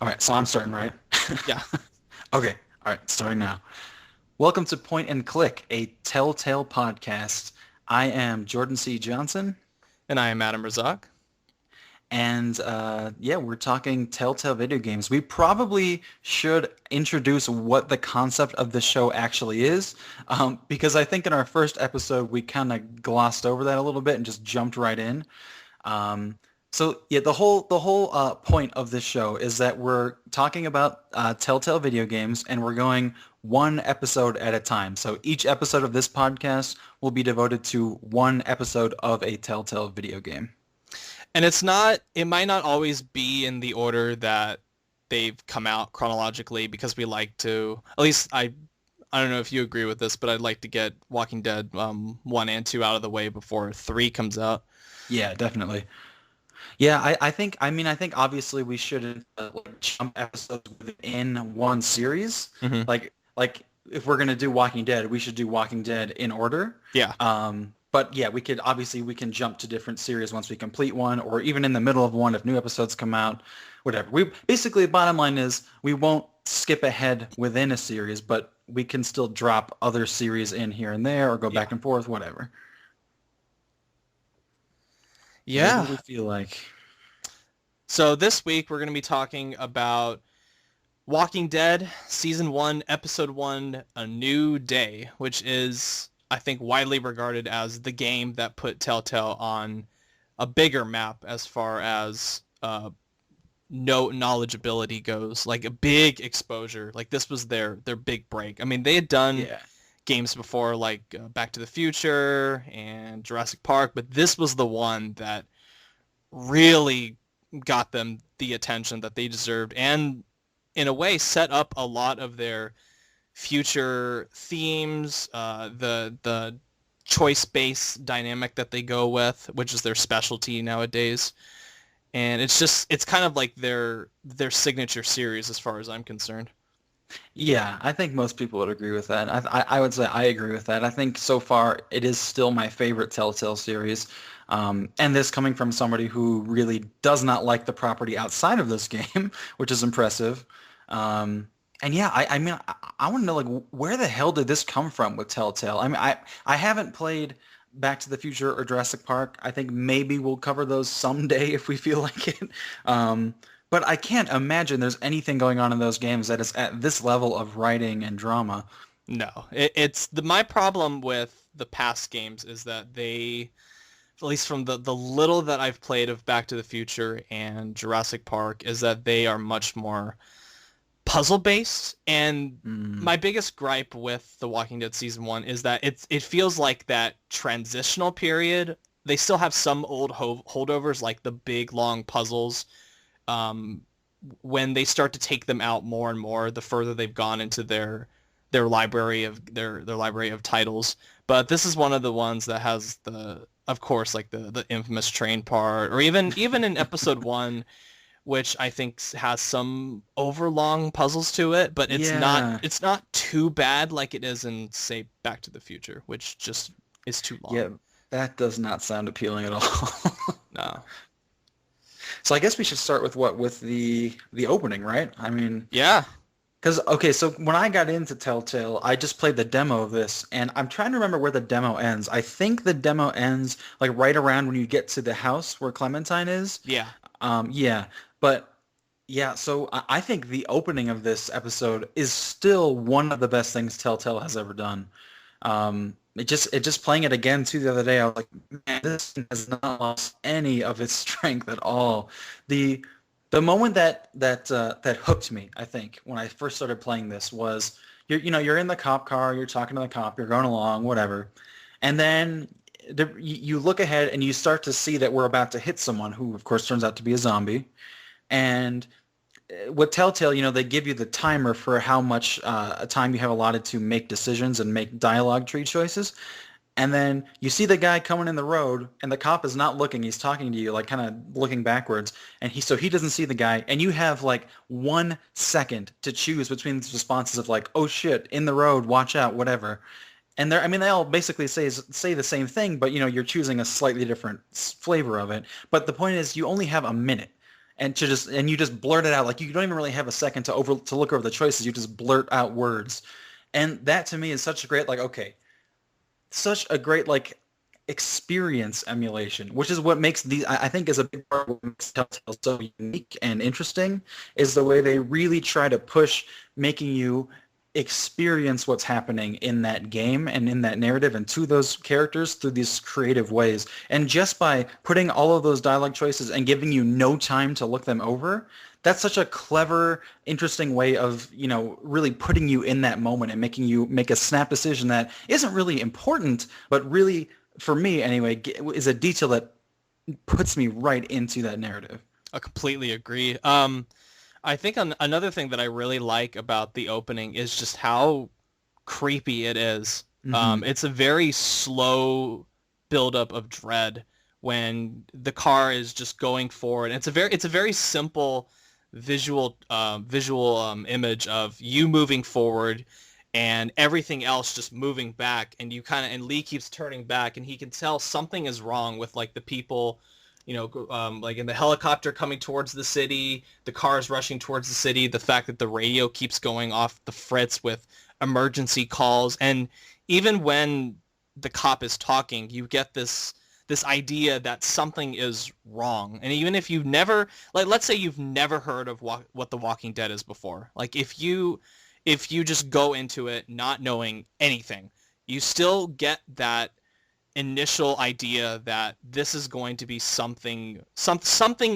All right, so I'm starting, right? Yeah. Okay, all right, starting now. Welcome to Point and Click, a Telltale podcast. I am Jordan C. Johnson, And I am Adam Razak. and yeah, we're talking Telltale video games. We probably should introduce what the concept of the show actually is, because I think in our first episode we kind of glossed over that a little bit and just jumped right in. Um, so yeah, the whole point of this show is that we're talking about Telltale video games, and we're going one episode at a time. So each episode of this podcast will be devoted to one episode of a Telltale video game. And it might not always be in the order that they've come out chronologically because we like to, at least I don't know if you agree with this, but I'd like to get Walking Dead 1 and 2 out of the way before 3 comes out. Yeah, definitely. Yeah, I think obviously we shouldn't like jump episodes within one series. Hmm. Like if we're gonna do Walking Dead, we should do Walking Dead in order. Yeah. But yeah, we can jump to different series once we complete one, or even in the middle of one if new episodes come out, whatever. We basically the bottom line is we won't skip ahead within a series, but we can still drop other series in here and there, or go Yeah. back and forth, whatever. Whatever Yeah. we feel like. So this week we're going to be talking about Walking Dead Season 1, Episode 1, A New Day, which is, I think, widely regarded as the game that put Telltale on a bigger map as far as no knowledgeability goes, like a big exposure. Like this was their big break. I mean, they had done Yeah. games before like Back to the Future and Jurassic Park, but this was the one that really got them the attention that they deserved and in a way set up a lot of their future themes, the choice-based dynamic that they go with, which is their specialty nowadays. And it's kind of like their signature series as far as I'm concerned. Yeah, I think most people would agree with that. I would say I agree with that. I think so far it is still my favorite Telltale series. And this coming from somebody who really does not like the property outside of this game, which is impressive. And yeah, I want to know like where the hell did this come from with Telltale? I haven't played Back to the Future or Jurassic Park. I think maybe we'll cover those someday if we feel like it. But I can't imagine there's anything going on in those games that is at this level of writing and drama. No, it's my problem with the past games is that they, at least from the little that I've played of Back to the Future and Jurassic Park, is that they are much more puzzle based. And Mm, my biggest gripe with The Walking Dead season 1 is that it feels like that transitional period. They still have some old holdovers like the big long puzzles. Um, when they start to take them out more and more, the further they've gone into their library of titles. But this is one of the ones that has the, of course, like the infamous train part, or even in episode 1, which I think has some overlong puzzles to it, but yeah, it's not too bad like it is in, say, Back to the Future, which just is too long. yeah, that does not sound appealing at all. No. So I guess we should start with with the opening, right? I mean, Yeah. because okay, so when I got into Telltale, I just played the demo of this, and I'm trying to remember where the demo ends. I think the demo ends like right around when you get to the house where Clementine is. Yeah. Yeah, but yeah, so I think the opening of this episode is still one of the best things Telltale has ever done. It just playing it again too the other day, I was like, man, this thing has not lost any of its strength at all. The the moment that hooked me, I think, when I first started playing this was you're in the cop car, you're talking to the cop, you're going along, whatever, and then you look ahead and you start to see that we're about to hit someone who, of course, turns out to be a zombie, and with Telltale, they give you the timer for how much time you have allotted to make decisions and make dialogue tree choices. And then you see the guy coming in the road, and the cop is not looking. He's talking to you, like kind of looking backwards, and he doesn't see the guy. And you have like 1 second to choose between the responses of like, "Oh shit, in the road, watch out," whatever. And they all basically say the same thing, but you're choosing a slightly different flavor of it. But the point is, you only have a minute. and you just blurt it out. Like, you don't even really have a second to look over the choices. You just blurt out words. And that to me is such a great, like, okay, such a great, like, experience emulation, which is what makes these, I think, is a big part of what makes Telltale so unique and interesting, is the way they really try to push making you experience what's happening in that game and in that narrative and to those characters through these creative ways. And just by putting all of those dialogue choices and giving you no time to look them over, that's such a clever, interesting way of, really putting you in that moment and making you make a snap decision that isn't really important, but really, for me anyway, is a detail that puts me right into that narrative. I completely agree. I think another thing that I really like about the opening is just how creepy it is. Mm-hmm. It's a very slow buildup of dread when the car is just going forward. It's a very simple visual image of you moving forward and everything else just moving back, and and Lee keeps turning back, and he can tell something is wrong with, like, the people, like in the helicopter coming towards the city, the cars rushing towards the city, the fact that the radio keeps going off the fritz with emergency calls. And even when the cop is talking, you get this idea that something is wrong. And even if you've never, like, let's say you've never heard of what The Walking Dead is before, like, if you just go into it not knowing anything, you still get that initial idea that this is going to be something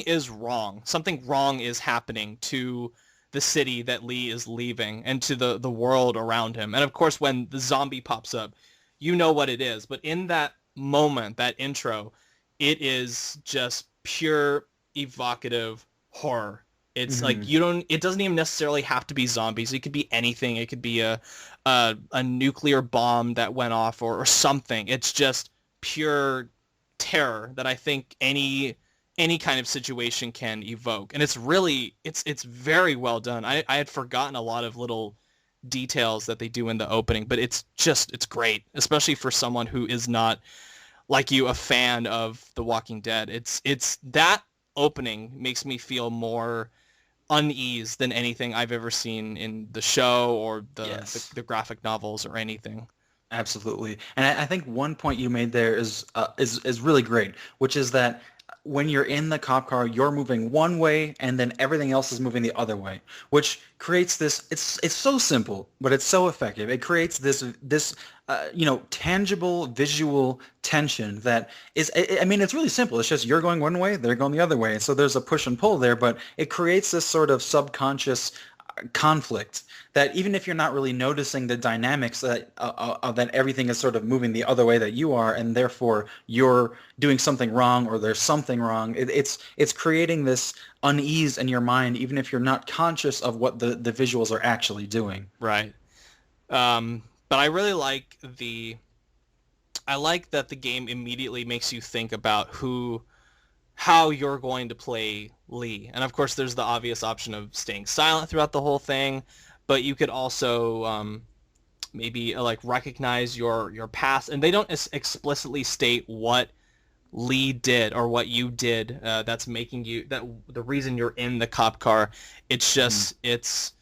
is wrong. Something wrong is happening to the city that Lee is leaving and to the world around him. And of course, when the zombie pops up, you know what it is. But in that moment, that intro, it is just pure evocative horror. It's like, it doesn't even necessarily have to be zombies. It could be anything. It could be a nuclear bomb that went off or something. It's just pure terror that I think any kind of situation can evoke. And it's really, it's very well done. I had forgotten a lot of little details that they do in the opening, but it's great, especially for someone who is not, like you, a fan of The Walking Dead. It's that opening makes me feel more unease than anything I've ever seen in the show or the graphic novels or anything. Absolutely. And I think one point you made there is really great, which is that when you're in the cop car, you're moving one way and then everything else is moving the other way, which creates this, it's so simple, but it's so effective. It creates this tangible visual tension that is, I mean, it's really simple. It's just you're going one way, they're going the other way. And so there's a push and pull there, but it creates this sort of subconscious conflict that even if you're not really noticing the dynamics that that everything is sort of moving the other way that you are, and therefore you're doing something wrong or there's something wrong, it's creating this unease in your mind even if you're not conscious of what the visuals are actually doing. Right. But I really like that the game immediately makes you think about how you're going to play Lee. And of course, there's the obvious option of staying silent throughout the whole thing, but you could also maybe like recognize your past. And they don't explicitly state what Lee did or what you did that's making you, that the reason you're in the cop car. It's just, it's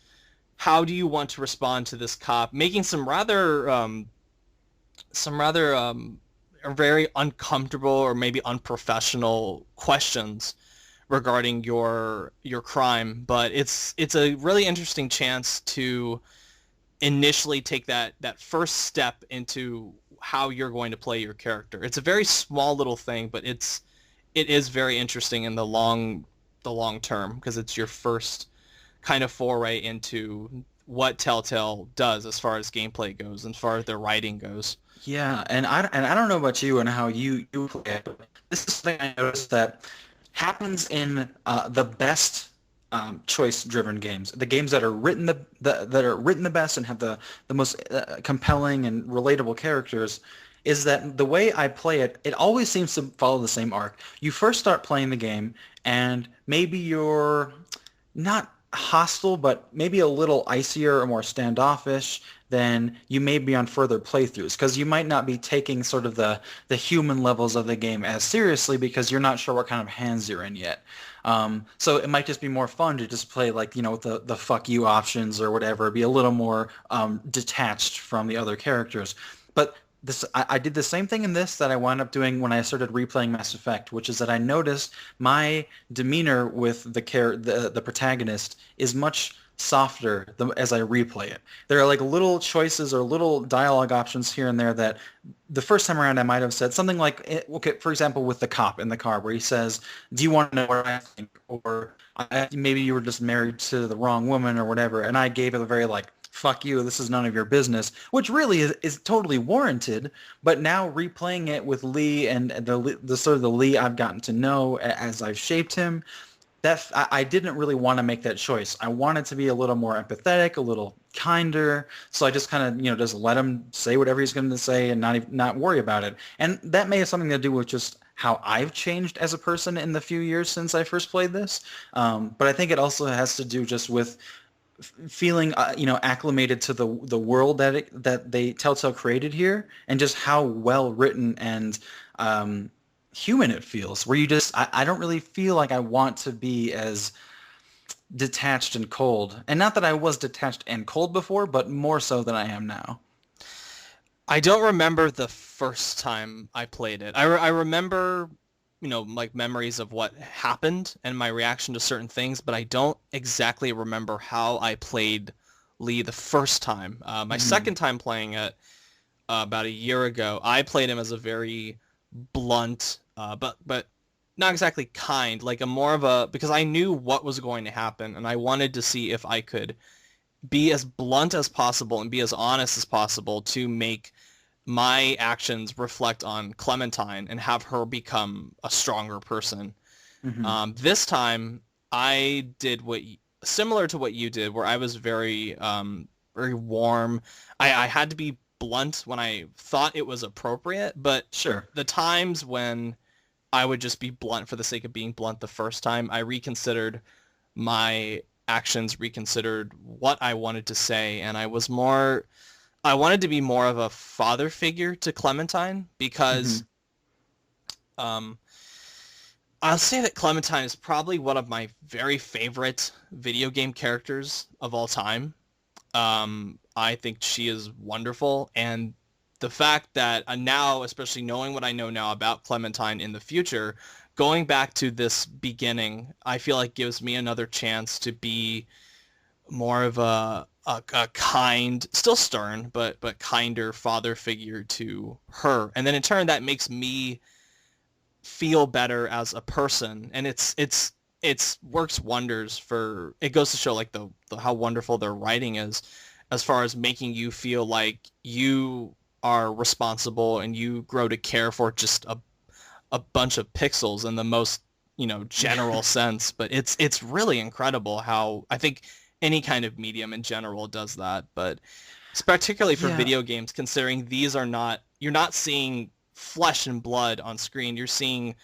how do you want to respond to this cop making some rather very uncomfortable or maybe unprofessional questions regarding your crime. But it's a really interesting chance to initially take that first step into how you're going to play your character. It's a very small little thing, but it is very interesting in the long term, because it's your first kind of foray into what Telltale does as far as gameplay goes and as far as their writing goes. Yeah, and I don't know about you and how you play it, but this is something I noticed that happens in the best choice-driven games, the games that are written the best and have the most compelling and relatable characters, is that the way I play it, it always seems to follow the same arc. You first start playing the game, and maybe you're not hostile, but maybe a little icier or more standoffish than you may be on further playthroughs, because you might not be taking sort of the human levels of the game as seriously because you're not sure what kind of hands you're in yet. So it might just be more fun to just play like, with the fuck you options or whatever, be a little more detached from the other characters. But I did the same thing in this that I wound up doing when I started replaying Mass Effect, which is that I noticed my demeanor with the protagonist is much softer as I replay it. There are like little choices or little dialogue options here and there that the first time around I might have said something like, okay, for example, with the cop in the car where he says, "Do you want to know what I think?" Or maybe you were just married to the wrong woman or whatever, and I gave it a very like, "Fuck you, this is none of your business," which really is totally warranted. But now replaying it with Lee and the sort of the Lee I've gotten to know as I've shaped him, I didn't really want to make that choice. I wanted to be a little more empathetic, a little kinder. So I just kind of, just let him say whatever he's going to say and not worry about it. And that may have something to do with just how I've changed as a person in the few years since I first played this. But I think it also has to do just with feeling, acclimated to the world that they Telltale created here, and just how well written and human it feels, where I don't really feel like I want to be as detached and cold. And not that I was detached and cold before, but more so than I am now. I don't remember the first time I played it. I remember, like memories of what happened and my reaction to certain things, but I don't exactly remember how I played Lee the first time. My Mhm. second time playing it, about a year ago, I played him as a very blunt, but not exactly kind, like a more of a, because I knew what was going to happen and I wanted to see if I could be as blunt as possible and be as honest as possible to make my actions reflect on Clementine and have her become a stronger person. Mhm. This time I did similar to what you did, where I was very warm. I had to be blunt when I thought it was appropriate, but Sure. the times when I would just be blunt for the sake of being blunt the first time, I reconsidered my actions, reconsidered what I wanted to say, and I wanted to be more of a father figure to Clementine because Mhm. um, I'll say that Clementine is probably one of my very favorite video game characters of all time. I think she is wonderful, and the fact that now, especially knowing what I know now about Clementine in the future, going back to this beginning, I feel like gives me another chance to be more of a kind, still stern, but kinder father figure to her, and then in turn that makes me feel better as a person, and it's works wonders for, it goes to show like the how wonderful their writing is as far as making you feel like you are responsible and you grow to care for just a bunch of pixels in the most, general Yeah. sense. But it's really incredible how I think any kind of medium in general does that, but it's particularly for Yeah. video games, considering these are not, you're not seeing flesh and blood on screen. You're seeing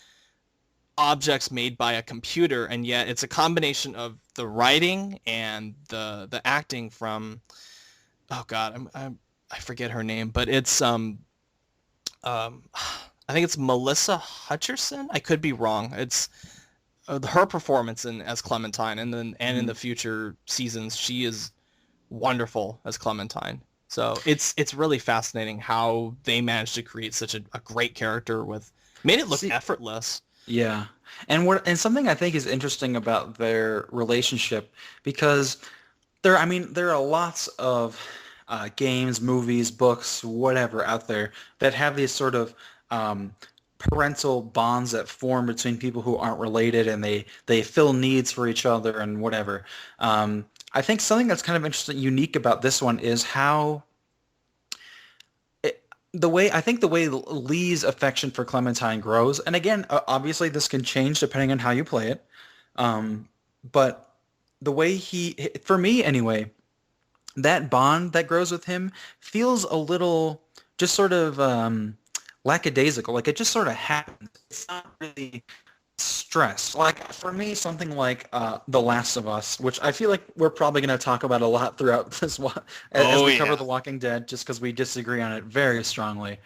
objects made by a computer, and yet it's a combination of the writing and the acting from, oh god, I forget her name, but it's I think it's Melissa Hutcherson. I could be wrong. It's her performance in as Clementine, and in the Mhm. future seasons, she is wonderful as Clementine. So it's really fascinating how they managed to create such a great character with, made it look See, effortless. yeah. And something I think is interesting about their relationship, because there are lots of games, movies, books, whatever out there that have these sort of um, parental bonds that form between people who aren't related, and they fill needs for each other and whatever. I think something that's kind of interesting, unique about this one is how it, the way Lee's affection for Clementine grows. And again, obviously this can change depending on how you play it. But the way for me anyway, that bond that grows with him feels a little just sort of lackadaisical. Like it just sort of happens. It's not really stress. Like for me, something like The Last of Us, which I feel like we're probably going to talk about a lot throughout as Oh we cover yeah. The Walking Dead, just because we disagree on it very strongly.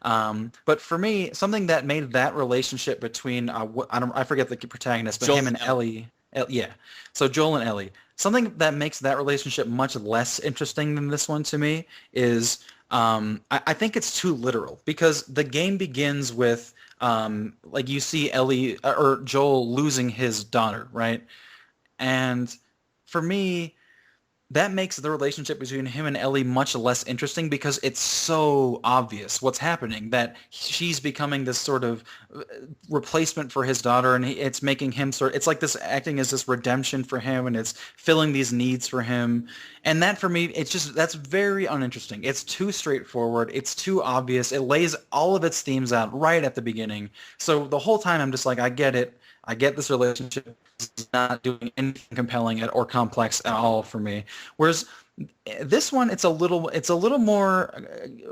But for me, something that made that relationship between I forget the protagonist, but Joel him and and Ellie. Ellie, yeah. So Joel and Ellie. Something that makes that relationship much less interesting than this one to me is I think it's too literal because the game begins with like you see Ellie or Joel losing his daughter, right? And for me, that makes the relationship between him and Ellie much less interesting because it's so obvious what's happening that she's becoming this sort of replacement for his daughter, and it's making him it's like this acting as this redemption for him, and it's filling these needs for him. And that for me, it's just that's very uninteresting. It's too straightforward. It's too obvious. It lays all of its themes out right at the beginning. So the whole time I'm just like, I get it. I get this relationship is not doing anything compelling or complex at all for me. Whereas this one, it's a little more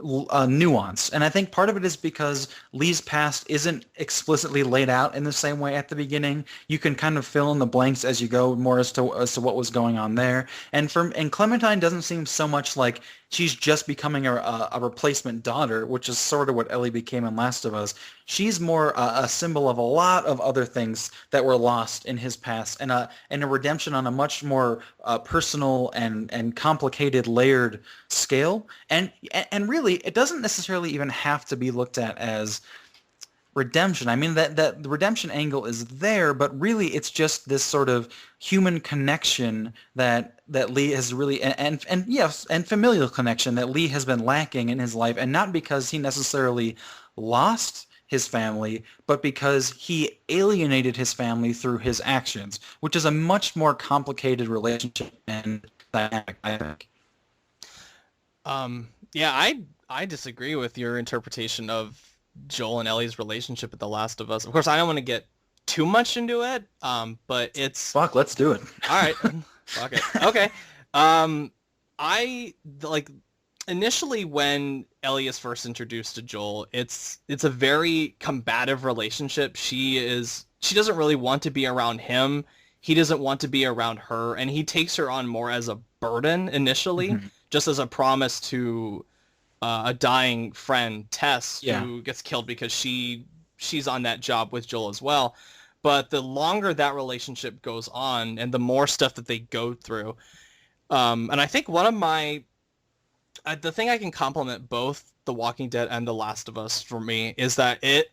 nuanced, and I think part of it is because Lee's past isn't explicitly laid out in the same way at the beginning. You can kind of fill in the blanks as you go, more as to what was going on there. And Clementine doesn't seem so much like she's just becoming a replacement daughter, which is sort of what Ellie became in Last of Us. She's more a symbol of a lot of other things that were lost in his past, and a redemption on a much more personal and complicated, layered scale. And really, it doesn't necessarily even have to be looked at as redemption. I mean that the redemption angle is there, but really it's just this sort of human connection that Lee has really and yes, and familial connection that Lee has been lacking in his life, and not because he necessarily lost his family, but because he alienated his family through his actions, which is a much more complicated relationship and dynamic, I think. Yeah, I disagree with your interpretation of Joel and Ellie's relationship with The Last of Us. Of course, I don't want to get too much into it, but it's Fuck, let's do it. all right. Fuck it. Okay. Um, I like initially when Ellie is first introduced to Joel, it's a very combative relationship. She doesn't really want to be around him. He doesn't want to be around her, and he takes her on more as a burden initially, Mhm. just as a promise to a dying friend, Tess, Yeah. who gets killed because she's on that job with Joel as well. But the longer that relationship goes on, and the more stuff that they go through, and I think one of my the thing I can compliment both The Walking Dead and The Last of Us for me is that it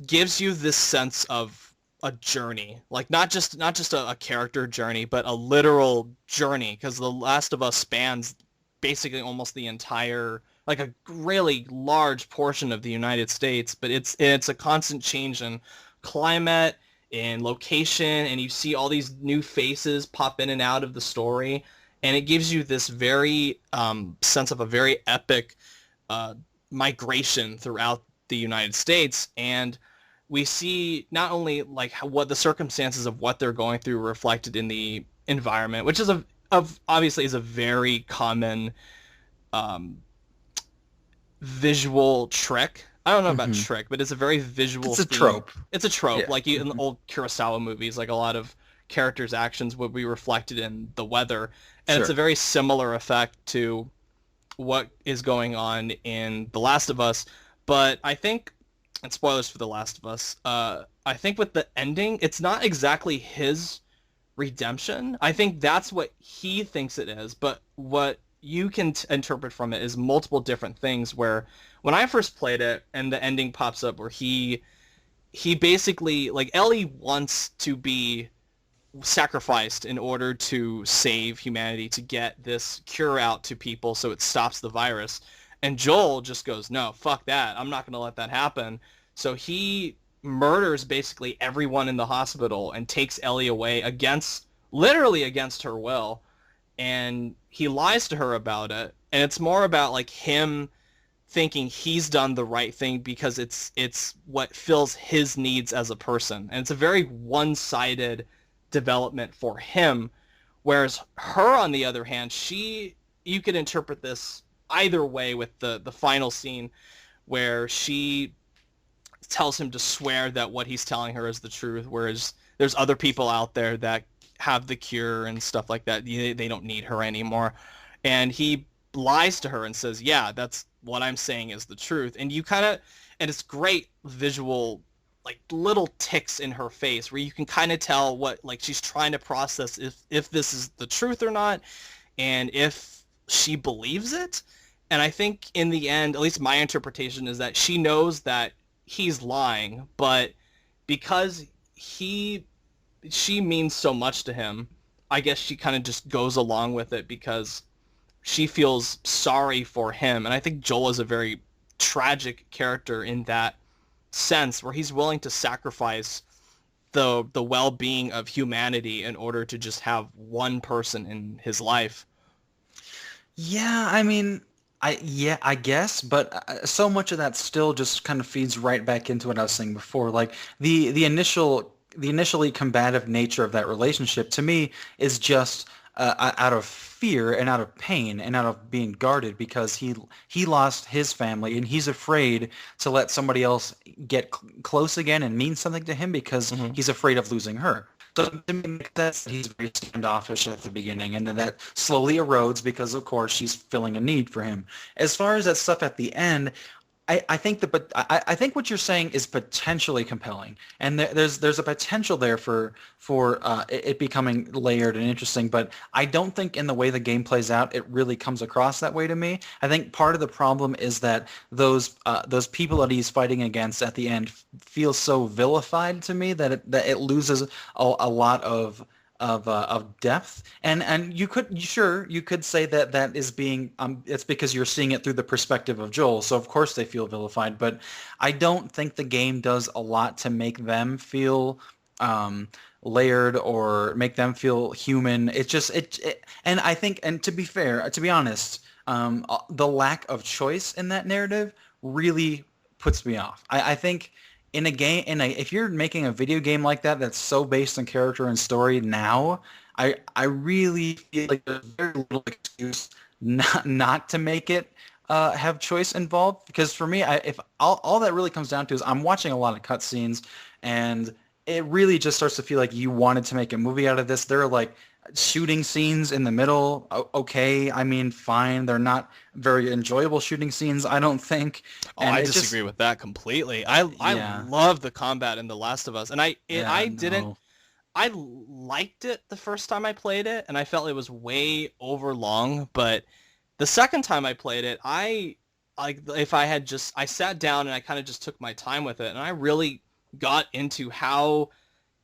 gives you this sense of a journey, like not just a character journey, but a literal journey, because The Last of Us spans basically almost the entire, like a really large portion of the United States, but it's a constant change in climate, in location, and you see all these new faces pop in and out of the story, and it gives you this very sense of a very epic uh, migration throughout the United States. And we see not only like what the circumstances of what they're going through reflected in the environment, which is of obviously is a very common um, visual trick. I don't know about Hmm. trick, but it's a very visual It's a theme. trope. It's a trope, Yeah. like in the Hmm. old Kurosawa movies, like a lot of characters' actions would be reflected in the weather, and it's a Sure. very similar effect to what is going on in The Last of Us. But I think, and spoilers for The Last of Us, I think with the ending, it's not exactly his redemption. I think that's what he thinks it is, but what you can interpret from it is multiple different things. Where when I first played it and the ending pops up where he basically, like, Ellie wants to be sacrificed in order to save humanity, to get this cure out to people so it stops the virus. And Joel just goes, no, fuck that. I'm not going to let that happen. So he murders basically everyone in the hospital and takes Ellie away literally against her will. And he lies to her about it. And it's more about like him thinking he's done the right thing because it's what fills his needs as a person. And it's a very one-sided development for him. Whereas her, on the other hand, you could interpret this either way with the final scene where she tells him to swear that what he's telling her is the truth, whereas there's other people out there that have the cure and stuff like that. They don't need her anymore. And he lies to her and says, yeah, that's what I'm saying is the truth. And you kind of, and it's great visual, like little ticks in her face where you can kind of tell what, like, she's trying to process if this is the truth or not, and if she believes it. And I think in the end, at least my interpretation is that she knows that he's lying, but because she means so much to him, I guess she kind of just goes along with it because she feels sorry for him. And I think Joel is a very tragic character in that sense, where he's willing to sacrifice the well-being of humanity in order to just have one person in his life. Yeah, I mean, I guess, but so much of that still just kind of feeds right back into what I was saying before. Like the initially combative nature of that relationship to me is just out of fear and out of pain and out of being guarded because he lost his family and he's afraid to let somebody else get close again and mean something to him because Mm-hmm. he's afraid of losing her. So to me, it makes sense that he's very standoffish at the beginning, and then that slowly erodes because, of course, she's filling a need for him. As far as that stuff at the end, I think but I think what you're saying is potentially compelling, and there's a potential there for it becoming layered and interesting. But I don't think in the way the game plays out, it really comes across that way to me. I think part of the problem is that those people that he's fighting against at the end feel so vilified to me that it loses a lot of depth, and you could say that that is being it's because you're seeing it through the perspective of Joel, so of course they feel vilified, but I don't think the game does a lot to make them feel layered or make them feel human. It's just and I think, and to be fair, to be honest, the lack of choice in that narrative really puts me off. I think in a game, if you're making a video game like that that's so based on character and story now, I really feel like there's very little excuse not to make it have choice involved. Because for me, if all that really comes down to is I'm watching a lot of cutscenes, and it really just starts to feel like you wanted to make a movie out of this. There are like shooting scenes in the middle. Okay, I mean, fine. They're not very enjoyable shooting scenes, I don't think. Oh, And I it just, disagree with that completely. I yeah, love the combat in The Last of Us, and yeah, I didn't. no. I liked it the first time I played it, and I felt it was way over long. But the second time I played it, I like if I had just I sat down and I kind of just took my time with it, and I really got into how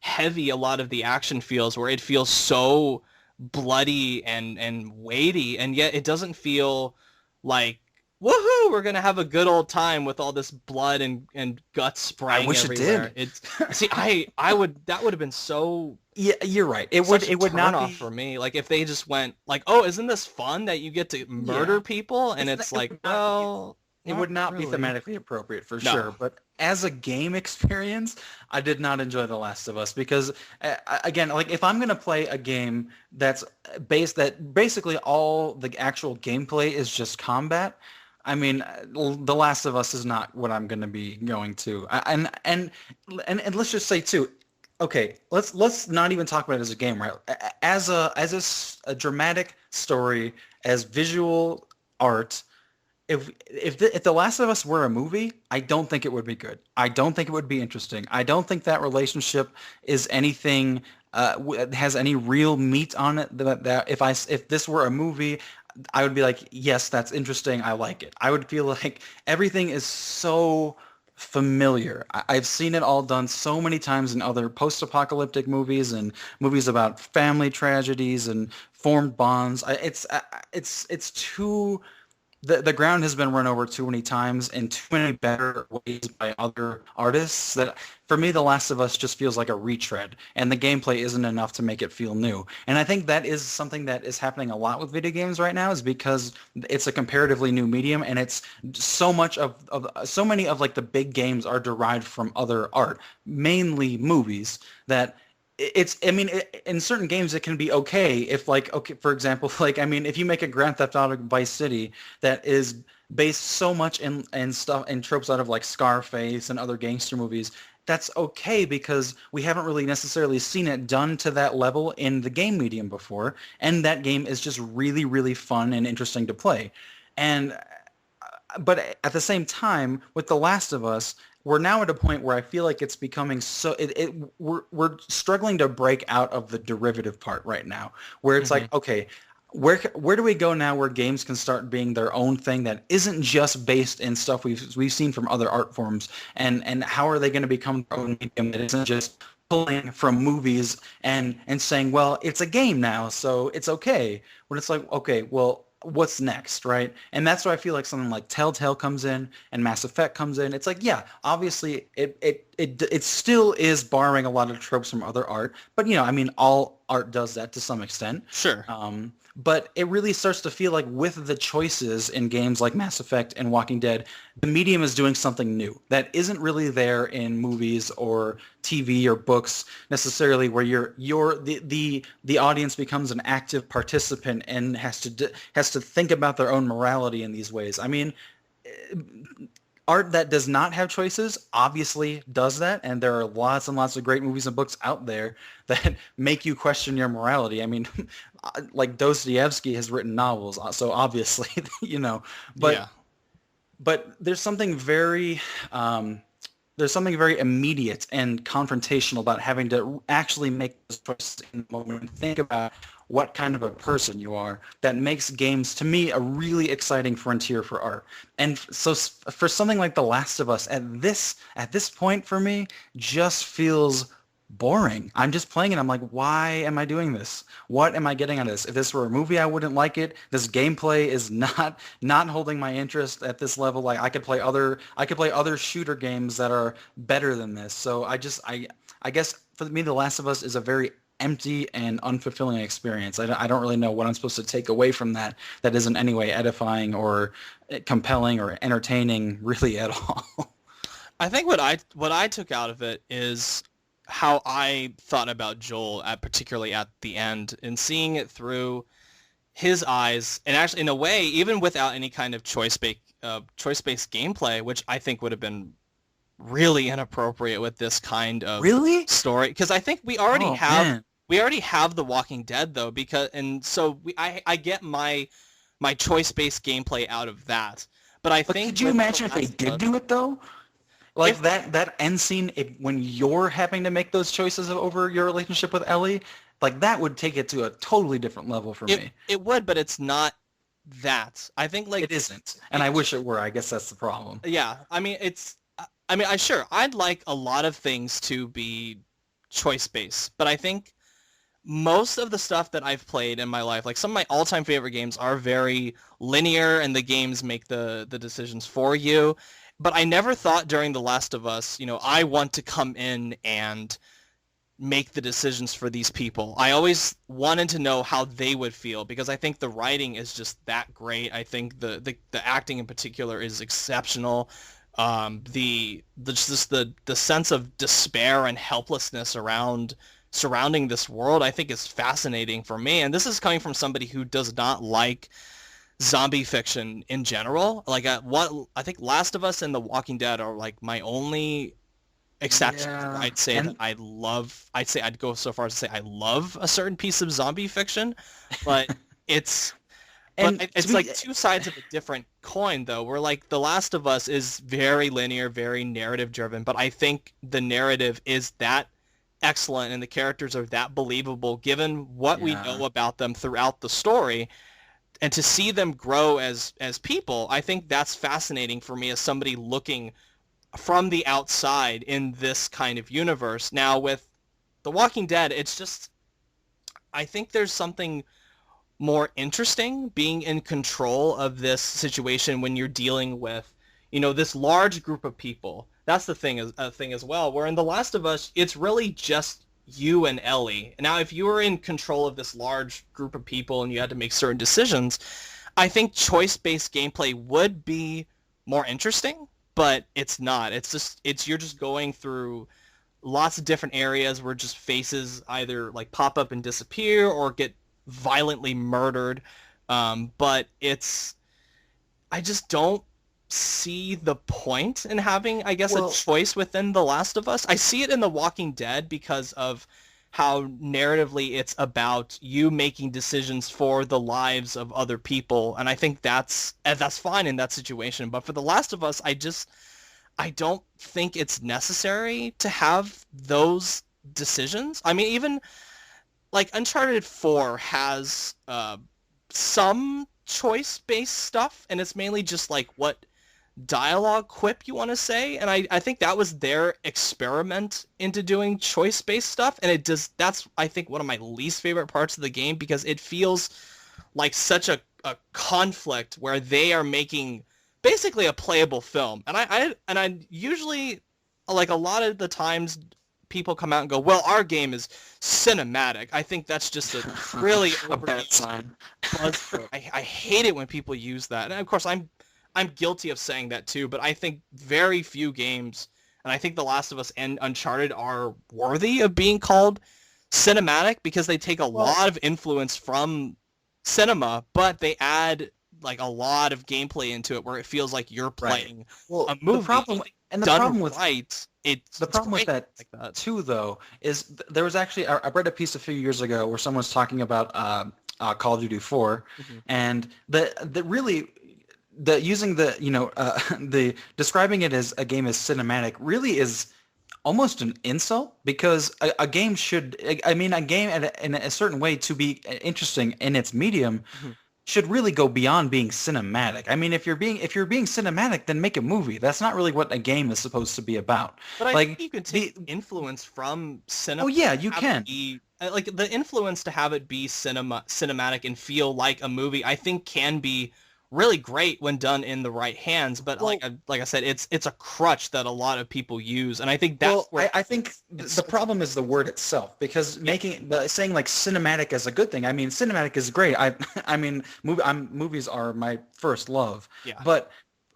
heavy a lot of the action feels, where it feels so bloody and weighty, and yet it doesn't feel like woohoo, we're gonna have a good old time with all this blood and guts I spraying wish it everywhere. did. It's see, I would that would have been so Yeah, you're right. such a It would turn not off be. for me. Like if they just went like, oh, isn't this fun that you get to Yeah, murder people? And it's it like, would not be. well, It not would not be really. thematically appropriate for No. sure. But as a game experience, I did not enjoy The Last of Us because, again, like if I'm gonna play a game that basically all the actual gameplay is just combat. I mean, The Last of Us is not what I'm gonna be going to. And let's just say too, okay, let's not even talk about it as a game, right? A dramatic story, as visual art. If The Last of Us were a movie, I don't think it would be good. I don't think it would be interesting. I don't think that relationship is anything has any real meat on it. That if this were a movie, I would be like, yes, that's interesting. I like it. I would feel like everything is so familiar. I've seen it all done so many times in other post-apocalyptic movies and movies about family tragedies and formed bonds. It's too the ground has been run over too many times in too many better ways by other artists that for me The Last of Us just feels like a retread, and the gameplay isn't enough to make it feel new. And I think that is something that is happening a lot with video games right now, is because it's a comparatively new medium, and it's so much of so many of like the big games are derived from other art, mainly movies, that I mean, in certain games it can be okay if, like, okay, for example, like, I mean, if you make a Grand Theft Auto Vice City that is based so much in stuff and tropes out of like Scarface and other gangster movies, that's okay because we haven't really necessarily seen it done to that level in the game medium before, and that game is just really, really fun and interesting to play. And but at the same time, with The Last of Us, we're now at a point where I feel like it's becoming so we're struggling to break out of the derivative part right now, where it's Hmm. like, okay, where do we go now where games can start being their own thing that isn't just based in stuff we've seen from other art forms, and how are they going to become their own medium that isn't just pulling from movies and saying, well, it's a game now, so it's okay. When it's like, okay, well, what's next, right? And that's why I feel like something like Telltale comes in and Mass Effect comes in. It's like, yeah, obviously it still is borrowing a lot of tropes from other art, but you know, I mean, all art does that to some extent. Sure. But it really starts to feel like with the choices in games like Mass Effect and Walking Dead, the medium is doing something new that isn't really there in movies or TV or books necessarily, where the audience becomes an active participant and has to think about their own morality in these ways. I mean, art that does not have choices obviously does that, and there are lots and lots of great movies and books out there that make you question your morality. I mean, like Dostoevsky has written novels, so obviously, you know, Yeah. but there's something very immediate and confrontational about having to actually make those choices in the moment and think about what kind of a person you are that makes games, to me, a really exciting frontier for art. And so for something like The Last of Us, at this point for me, just feels boring. I'm just playing it. I'm like, why am I doing this? What am I getting out of this? If this were a movie, I wouldn't like it. This gameplay is not holding my interest at this level. Like I could play other shooter games that are better than this. So I guess for me, The Last of Us is a very empty and unfulfilling experience. I don't really know what I'm supposed to take away from that that isn't anyway edifying or compelling or entertaining really at all. I think what I took out of it is how I thought about Joel at particularly at the end and seeing it through his eyes, and actually in a way even without any kind of choice based gameplay, which I think would have been really inappropriate with this kind of Really? story, because I think Oh man. we already have The Walking Dead though, because and so I get my choice-based gameplay out of that. But I But think could you with The imagine if they Last of did Us, do it though? Like if that end scene, when you're having to make those choices over your relationship with Ellie, like that would take it to a totally different level for me. it would, but it's not that. I think It like isn't, and it, I wish it were. I guess that's the problem. yeah, I mean I mean, I'd like a lot of things to be choice based, but I think most of the stuff that I've played in my life, like some of my all-time favorite games, are very linear and the games make the decisions for you. But I never thought during The Last of Us, I want to come in and make the decisions for these people. I always wanted to know how they would feel because I think the writing is just that great. I think the acting in particular is exceptional. Just the sense of despair and helplessness surrounding this world, I think, is fascinating for me. And this is coming from somebody who does not like zombie fiction in general. Like what I think Last of Us and The Walking Dead are like my only exceptions where Yeah, I'd say that and I'd go so far as to say I love a certain piece of zombie fiction, but it's and to it's be like two sides of a different coin though. Where like The Last of Us is very linear, very narrative driven, but I think the narrative is that excellent and the characters are that believable given what we yeah. know about them throughout the story, and to see them grow as people, I think that's fascinating for me as somebody looking from the outside in this kind of universe. Now with The Walking Dead, it's just I think there's something more interesting being in control of this situation when you're dealing with, this large group of people. That's the thing is a thing as well. Where in The Last of Us, it's really just you and Ellie. Now, if you were in control of this large group of people and you had to make certain decisions, I think choice-based gameplay would be more interesting, but it's not. It's you're just going through lots of different areas where just faces either like pop up and disappear or get violently murdered. But I just don't see the point in having, I guess, a Well, choice within The Last of Us. I see it in The Walking Dead because of how narratively it's about you making decisions for the lives of other people, and I think that's fine in that situation. But for The Last of Us, I don't think it's necessary to have those decisions. I mean, even like Uncharted 4 has some choice-based stuff, and it's mainly just like what dialogue quip you want to say, and I think that was their experiment into doing choice-based stuff, and that's I think one of my least favorite parts of the game because it feels like such a conflict where they are making basically a playable film. And I usually, like, a lot of the times people come out and go, well, our game is cinematic. I think that's just a really a bad overused sign. buzzword. I hate it when people use that. And of course I'm guilty of saying that too, but I think very few games, and I think The Last of Us and Uncharted are worthy of being called cinematic because they take a Well, lot of influence from cinema, but they add like a lot of gameplay into it where it feels like you're right. playing a Well, movie. I think the done problem with right, the it's problem with great that like that. too, though, is there was actually I read a piece a few years ago where someone was talking about Call of Duty 4, Mhm. and the really the using the the describing it as a game as cinematic really is almost an insult because a game should I mean a game in a certain way to be interesting in its medium Mhm. should really go beyond being cinematic. I mean, if you're being cinematic, then make a movie. That's not really what a game is supposed to be about. But I think Like you can take the influence from oh cinema, yeah, you have it can. be like the influence to have it be cinematic and feel like a movie. I think can be really great when done in the right hands. But Well, like I said, it's a crutch that a lot of people use, and I think that's well, where I think the it's problem is the word itself because yeah, saying like cinematic as a good thing. I mean, cinematic is great. I mean, movies are my first love, yeah,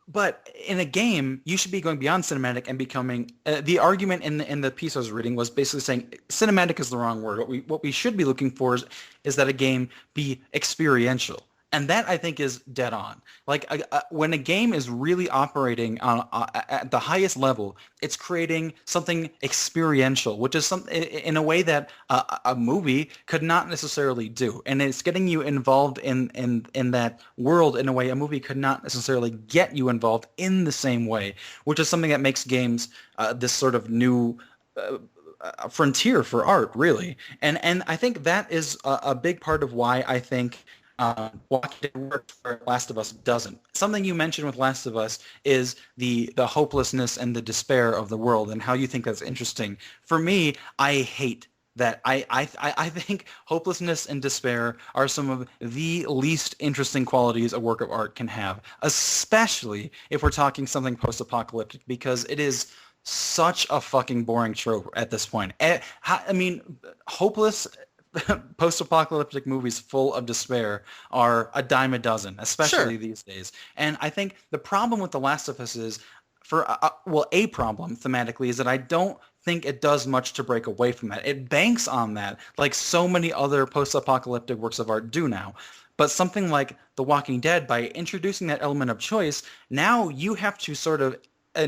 but in a game, you should be going beyond cinematic and becoming the argument in the piece I was reading was basically saying cinematic is the wrong word. What we should be looking for is that a game be experiential. And that I think is dead on. Like when a game is really operating on at the highest level, it's creating something experiential, which is some in a way that a movie could not necessarily do, and it's getting you involved in that world in a way a movie could not necessarily get you involved in the same way, which is something that makes games this sort of new frontier for art, really. And I think that is a big part of why I think Walking Dead works where Last of Us doesn't. Something you mentioned with Last of Us is the hopelessness and the despair of the world and how you think that's interesting. For me, I hate that. I think hopelessness and despair are some of the least interesting qualities a work of art can have, especially if we're talking something post-apocalyptic, because it is such a fucking boring trope at this point. I mean, hopeless post-apocalyptic movies full of despair are a dime a dozen, sure, especially these days. And I think the problem with The Last of Us is, well, a problem thematically is that I don't think it does much to break away from that. It banks on that, like so many other post-apocalyptic works of art do now. But something like The Walking Dead, by introducing that element of choice, now you have to sort of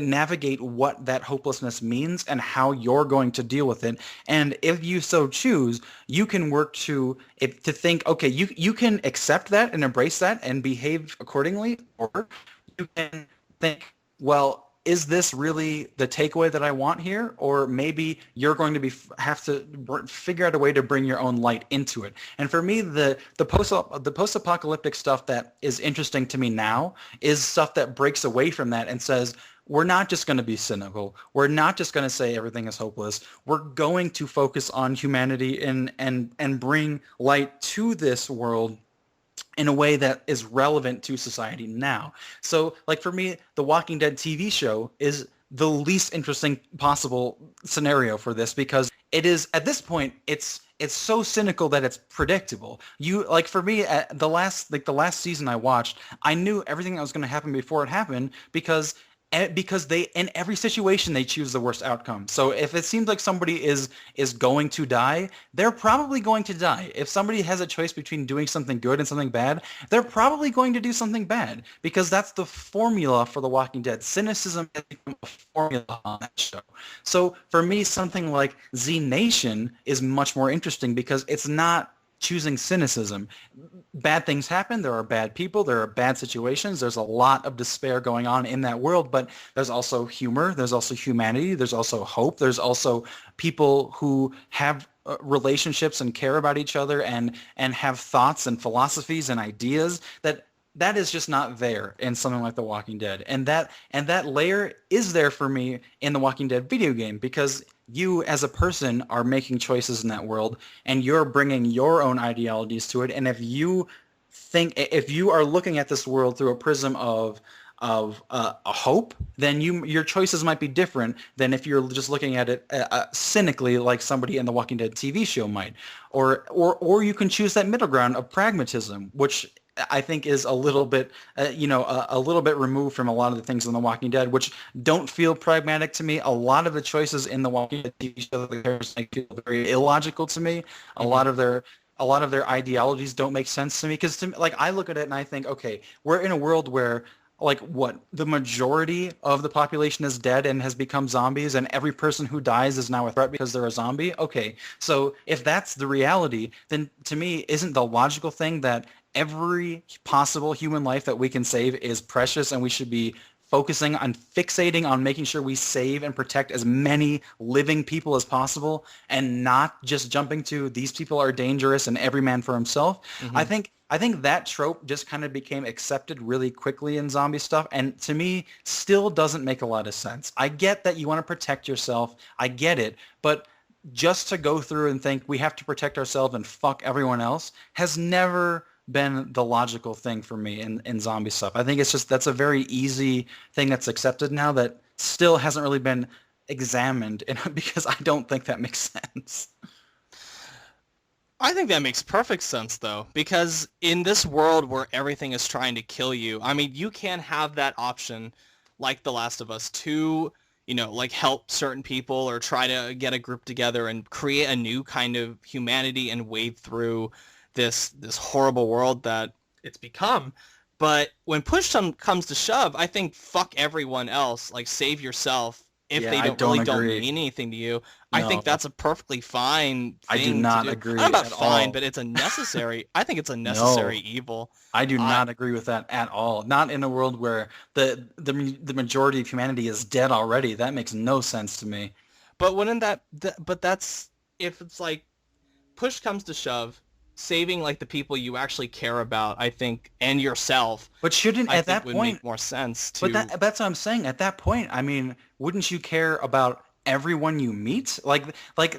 navigate what that hopelessness means and how you're going to deal with it. And if you so choose, you can work to think, okay, you can accept that and embrace that and behave accordingly, or you can think, well, is this really the takeaway that I want here? Or maybe you're going to have to figure out a way to bring your own light into it. And for me, the post-apocalyptic stuff that is interesting to me now is stuff that breaks away from that and says, we're not just going to be cynical. We're not just going to say everything is hopeless. We're going to focus on humanity and bring light to this world in a way that is relevant to society now. So, like for me, the Walking Dead TV show is the least interesting possible scenario for this because it is at this point it's so cynical that it's predictable. You like for me at the last season I watched, I knew everything that was going to happen before it happened because because they, in every situation, they choose the worst outcome. So if it seems like somebody is going to die, they're probably going to die. If somebody has a choice between doing something good and something bad, they're probably going to do something bad, because that's the formula for The Walking Dead. Cynicism has become a formula on that show. So for me, something like Z Nation is much more interesting because it's not choosing cynicism. Bad things happen. There are bad people. There are bad situations. There's a lot of despair going on in that world, but there's also humor. There's also humanity. There's also hope. There's also people who have relationships and care about each other and have thoughts and philosophies and ideas that is just not there in something like The Walking Dead. And that layer is there for me in The Walking Dead video game, because you as a person are making choices in that world and you're bringing your own ideologies to it. And if you are looking at this world through a prism of a hope, then your choices might be different than if you're just looking at it cynically, like somebody in the Walking Dead TV show might. Or you can choose that middle ground of pragmatism, which I think is a little bit, a little bit removed from a lot of the things in The Walking Dead, which don't feel pragmatic to me. A lot of the choices in the Walking Dead TV show, the characters make feel very illogical to me. A Mm-hmm. lot of their ideologies don't make sense to me, because like I look at it and I think, okay, we're in a world where like what the majority of the population is dead and has become zombies, and every person who dies is now a threat because they're a zombie. Okay, so if that's the reality, then to me, isn't the logical thing that every possible human life that we can save is precious, and we should be focusing on fixating on making sure we save and protect as many living people as possible, and not just jumping to these people are dangerous and every man for himself. Mm-hmm. I think that trope just kind of became accepted really quickly in zombie stuff, and to me still doesn't make a lot of sense. I get that you want to protect yourself. I get it, but just to go through and think we have to protect ourselves and fuck everyone else has never been the logical thing for me in zombie stuff. I think it's just that's a very easy thing that's accepted now that still hasn't really been examined, because I don't think that makes sense. I think that makes perfect sense, though, because in this world where everything is trying to kill you, I mean, you can have that option, like The Last of Us, to, like help certain people or try to get a group together and create a new kind of humanity and wade through this horrible world that it's become. But when comes to shove, I think fuck everyone else, like save yourself if Yeah, they I don't don't mean agree. anything to you. I No, think that's a perfectly fine I do thing to not do. agree I don't know about at fine, all. but it's a necessary. I think it's a necessary No, evil. I do I not agree with that at all. Not in a world where the majority of humanity is dead already. That makes no sense to me. but wouldn't but that's if it's like push comes to shove, saving like the people you actually care about, I think, and yourself, But shouldn't I at think that would make point more sense But to that's what I'm saying. At that point, I mean, wouldn't you care about everyone you meet? Like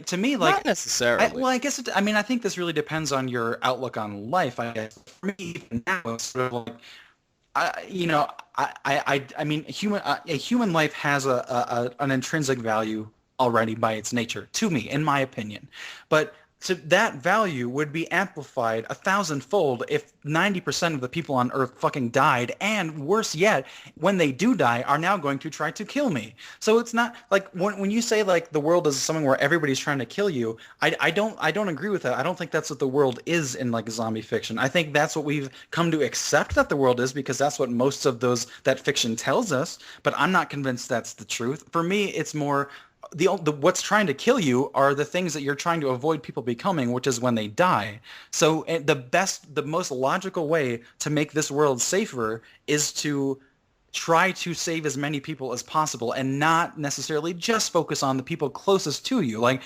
to me, not like necessarily. I guess I mean, I think this really depends on your outlook on life. I guess for me, even now, it's sort of like I mean, a human life has an intrinsic value already by its nature, to me, in my opinion. But that value would be amplified 1,000-fold if 90% of the people on Earth fucking died, and worse yet, when they do die, are now going to try to kill me. So it's not like when you say like the world is something where everybody's trying to kill you, I don't agree with that. I don't think that's what the world is in like zombie fiction. I think that's what we've come to accept that the world is, because that's what most of that fiction tells us. But I'm not convinced that's the truth. For me, it's more the what's trying to kill you are the things that you're trying to avoid people becoming, which is when they die. So the most logical way to make this world safer is to try to save as many people as possible and not necessarily just focus on the people closest to you. Like,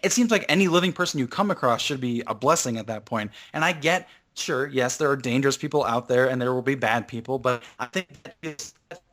it seems like any living person you come across should be a blessing at that point. And I get, sure, yes, there are dangerous people out there and there will be bad people, but I think that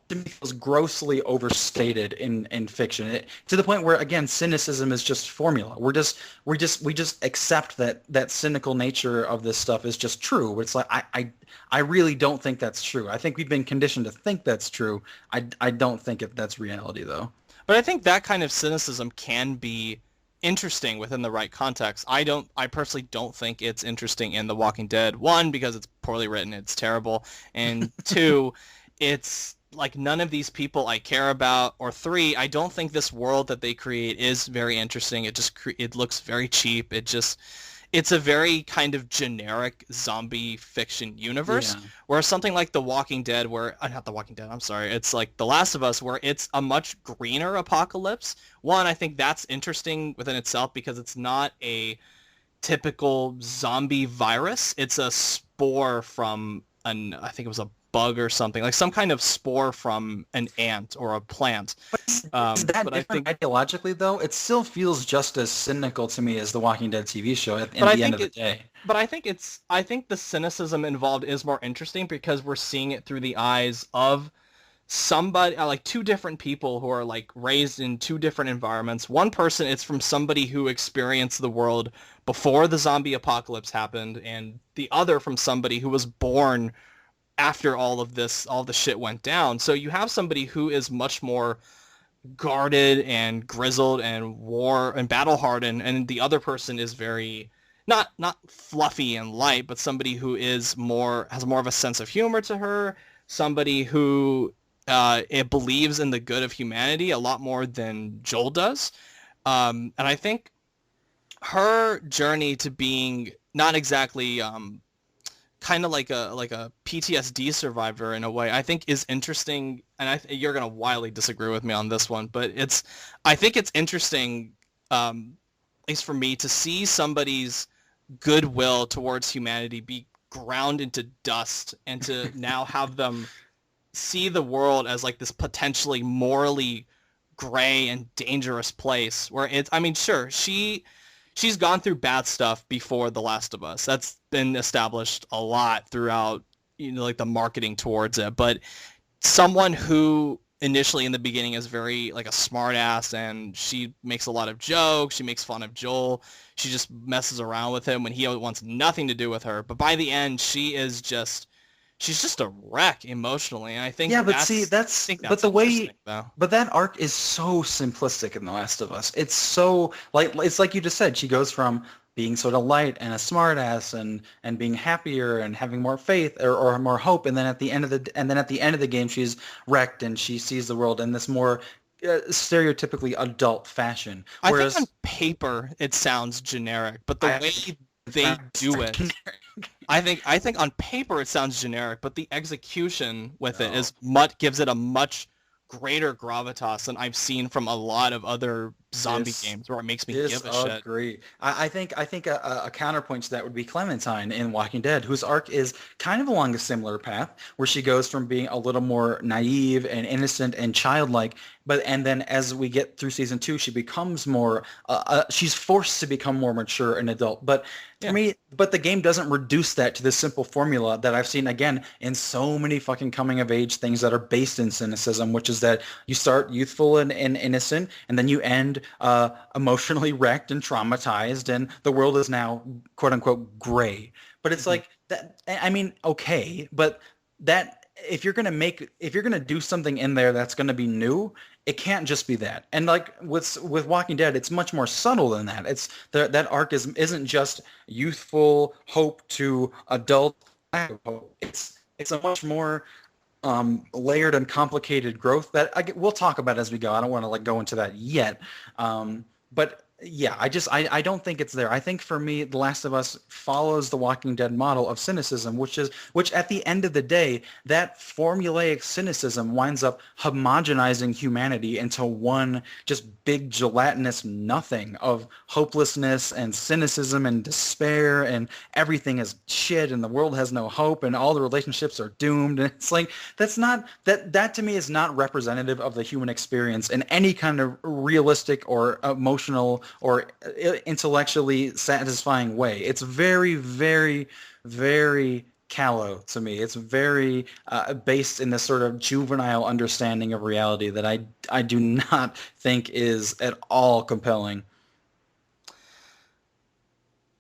to me feels grossly overstated in fiction, to the point where again cynicism is just formula. We just accept that cynical nature of this stuff is just true. It's like I really don't think that's true. I think we've been conditioned to think that's true. I don't think that's reality though. But I think that kind of cynicism can be interesting within the right context. I personally don't think it's interesting in The Walking Dead. One, because it's poorly written, it's terrible, and two, it's like none of these people I care about, or 3, I don't think this world that they create is very interesting. It just it looks very cheap. It's a very kind of generic zombie fiction universe, Yeah. where something like The Walking Dead, where not The Walking Dead, I'm sorry, it's like The Last of Us, where it's a much greener apocalypse. One, I think that's interesting within itself because it's not a typical zombie virus. It's a spore from I think it was a bug or something, like some kind of spore from an ant or a plant. Is that But I different think, ideologically, though? It still feels just as cynical to me as the Walking Dead TV show but at I the end think of the it, day. but I think the cynicism involved is more interesting because we're seeing it through the eyes of somebody, like two different people who are like raised in two different environments. One person, it's from somebody who experienced the world before the zombie apocalypse happened, and the other from somebody who was born after all the shit went down. So you have somebody who is much more guarded and grizzled and war and battle hardened, and the other person is very not fluffy and light, but somebody who is more has more of a sense of humor to her, somebody who it believes in the good of humanity a lot more than Joel does. And I think her journey to being not exactly kind of like a PTSD survivor in a way, I think is interesting. And you're gonna wildly disagree with me on this one, but I think it's interesting, at least for me, to see somebody's goodwill towards humanity be ground into dust, and to now have them see the world as like this potentially morally gray and dangerous place where it's, I mean, sure, she's gone through bad stuff before The Last of Us. That's been established a lot throughout, like the marketing towards it. But someone who initially in the beginning is very like a smart ass, and she makes a lot of jokes, she makes fun of Joel, she just messes around with him when he wants nothing to do with her. But by the end, she's just a wreck emotionally. And I Yeah, think but see, I think but that's the interesting way, though. but that arc is so simplistic in The Last of Us. It's so like it's like you just said. She goes from being sort of light and a smartass and being happier and having more faith or more hope, and then at the end of the game, she's wrecked and she sees the world in this more stereotypically adult fashion. I think on Whereas paper it sounds generic, but the I way they do it, generic. I think on paper it sounds generic, but the execution with it No. is much gives it a much greater gravitas than I've seen from a lot of other zombie Dis games where it makes me give a shit. Disagree. I think a counterpoint to that would be Clementine in Walking Dead, whose arc is kind of along a similar path, where she goes from being a little more naive and innocent and childlike, and then as we get through season 2, she becomes more. She's forced to become more mature and adult. But for Yeah. me, but the game doesn't reduce that to this simple formula that I've seen again in so many fucking coming of age things that are based in cynicism, which is that you start youthful and innocent, and then you end emotionally wrecked and traumatized, and the world is now quote unquote gray. But it's Mhm. like that. I mean, okay, but that if you're gonna do something in there that's gonna be new, it can't just be that. And like with Walking Dead, it's much more subtle than that. It's that arc isn't just youthful hope to adult lack of hope. It's a much more layered and complicated growth that we'll talk about as we go. I don't want to like go into that yet. But yeah, I don't think it's there. I think for me, The Last of Us follows the Walking Dead model of cynicism, which at the end of the day, that formulaic cynicism winds up homogenizing humanity into one just big gelatinous nothing of hopelessness and cynicism and despair, and everything is shit and the world has no hope and all the relationships are doomed. And it's like that to me is not representative of the human experience in any kind of realistic or emotional or intellectually satisfying way. It's very, very, very callow to me. It's very based in this sort of juvenile understanding of reality that I do not think is at all compelling.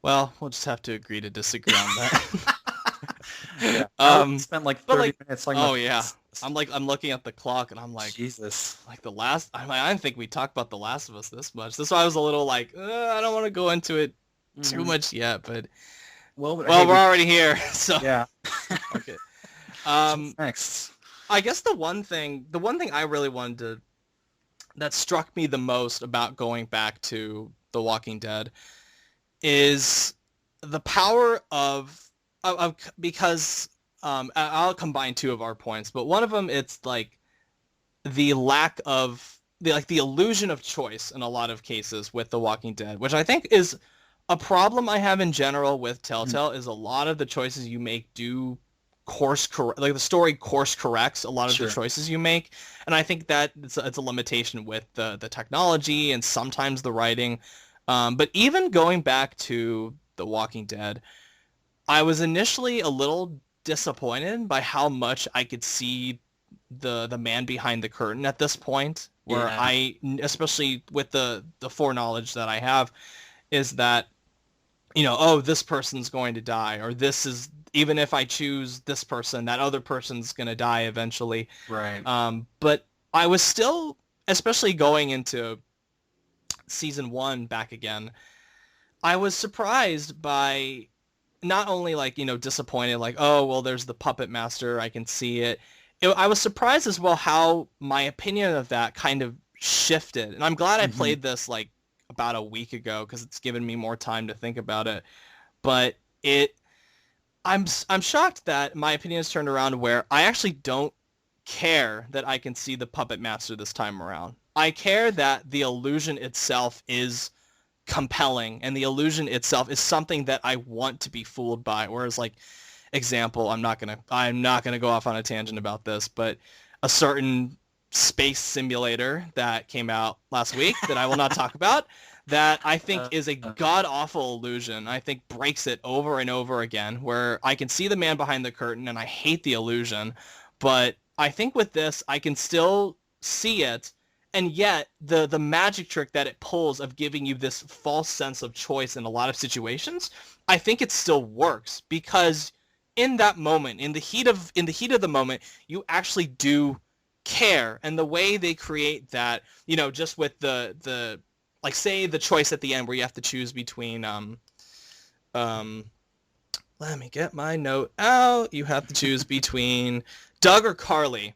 Well, we'll just have to agree to disagree on that. Yeah. Now we um, spent like but 30 like, minutes talking oh about yeah, this. I'm looking at the clock and I'm Jesus. like the last. I don't think we talked about The Last of Us this much. That's why I was a little like, I don't want to go into it too Mhm. much yet. But Well, hey, well, we're already here, so yeah. okay. So what's Um, next? I guess the one thing I really wanted to that struck me the most about going back to The Walking Dead is the power of because I'll combine two of our points, but one of them it's like the lack of the illusion of choice in a lot of cases with The Walking Dead, which I think is a problem I have in general with Mhm. Telltale is a lot of the choices you make do like the story course corrects a lot of the Sure. choices you make, and I think that it's a limitation with the technology and sometimes the writing. But even going back to The Walking Dead, I was initially a little disappointed by how much I could see the man behind the curtain at this point, where Yeah. I, especially with the foreknowledge that I have, is that, oh, this person's going to die, or this is, even if I choose this person, that other person's going to die eventually. Right. But I was still, especially going into season one back again, I was surprised by not only like, disappointed, like, oh, well, there's the puppet master, I can see it. I was surprised as well how my opinion of that kind of shifted. And I'm glad I Hmm. played this like about a week ago because it's given me more time to think about it. But it I'm shocked that my opinion has turned around where I actually don't care that I can see the puppet master this time around. I care that the illusion itself is compelling and the illusion itself is something that I want to be fooled by. Whereas like example, I'm not gonna go off on a tangent about this, but a certain space simulator that came out last week that I will not talk about that I think Uh, is a god awful illusion. I think breaks it over and over again where I can see the man behind the curtain and I hate the illusion, but I think with this I can still see it, and yet the magic trick that it pulls of giving you this false sense of choice in a lot of situations, I think it still works because in that moment, in the heat of the moment, you actually do care. And the way they create that, just with the like say the choice at the end where you have to choose between um let me get my note out. You have to choose between Doug or Carly.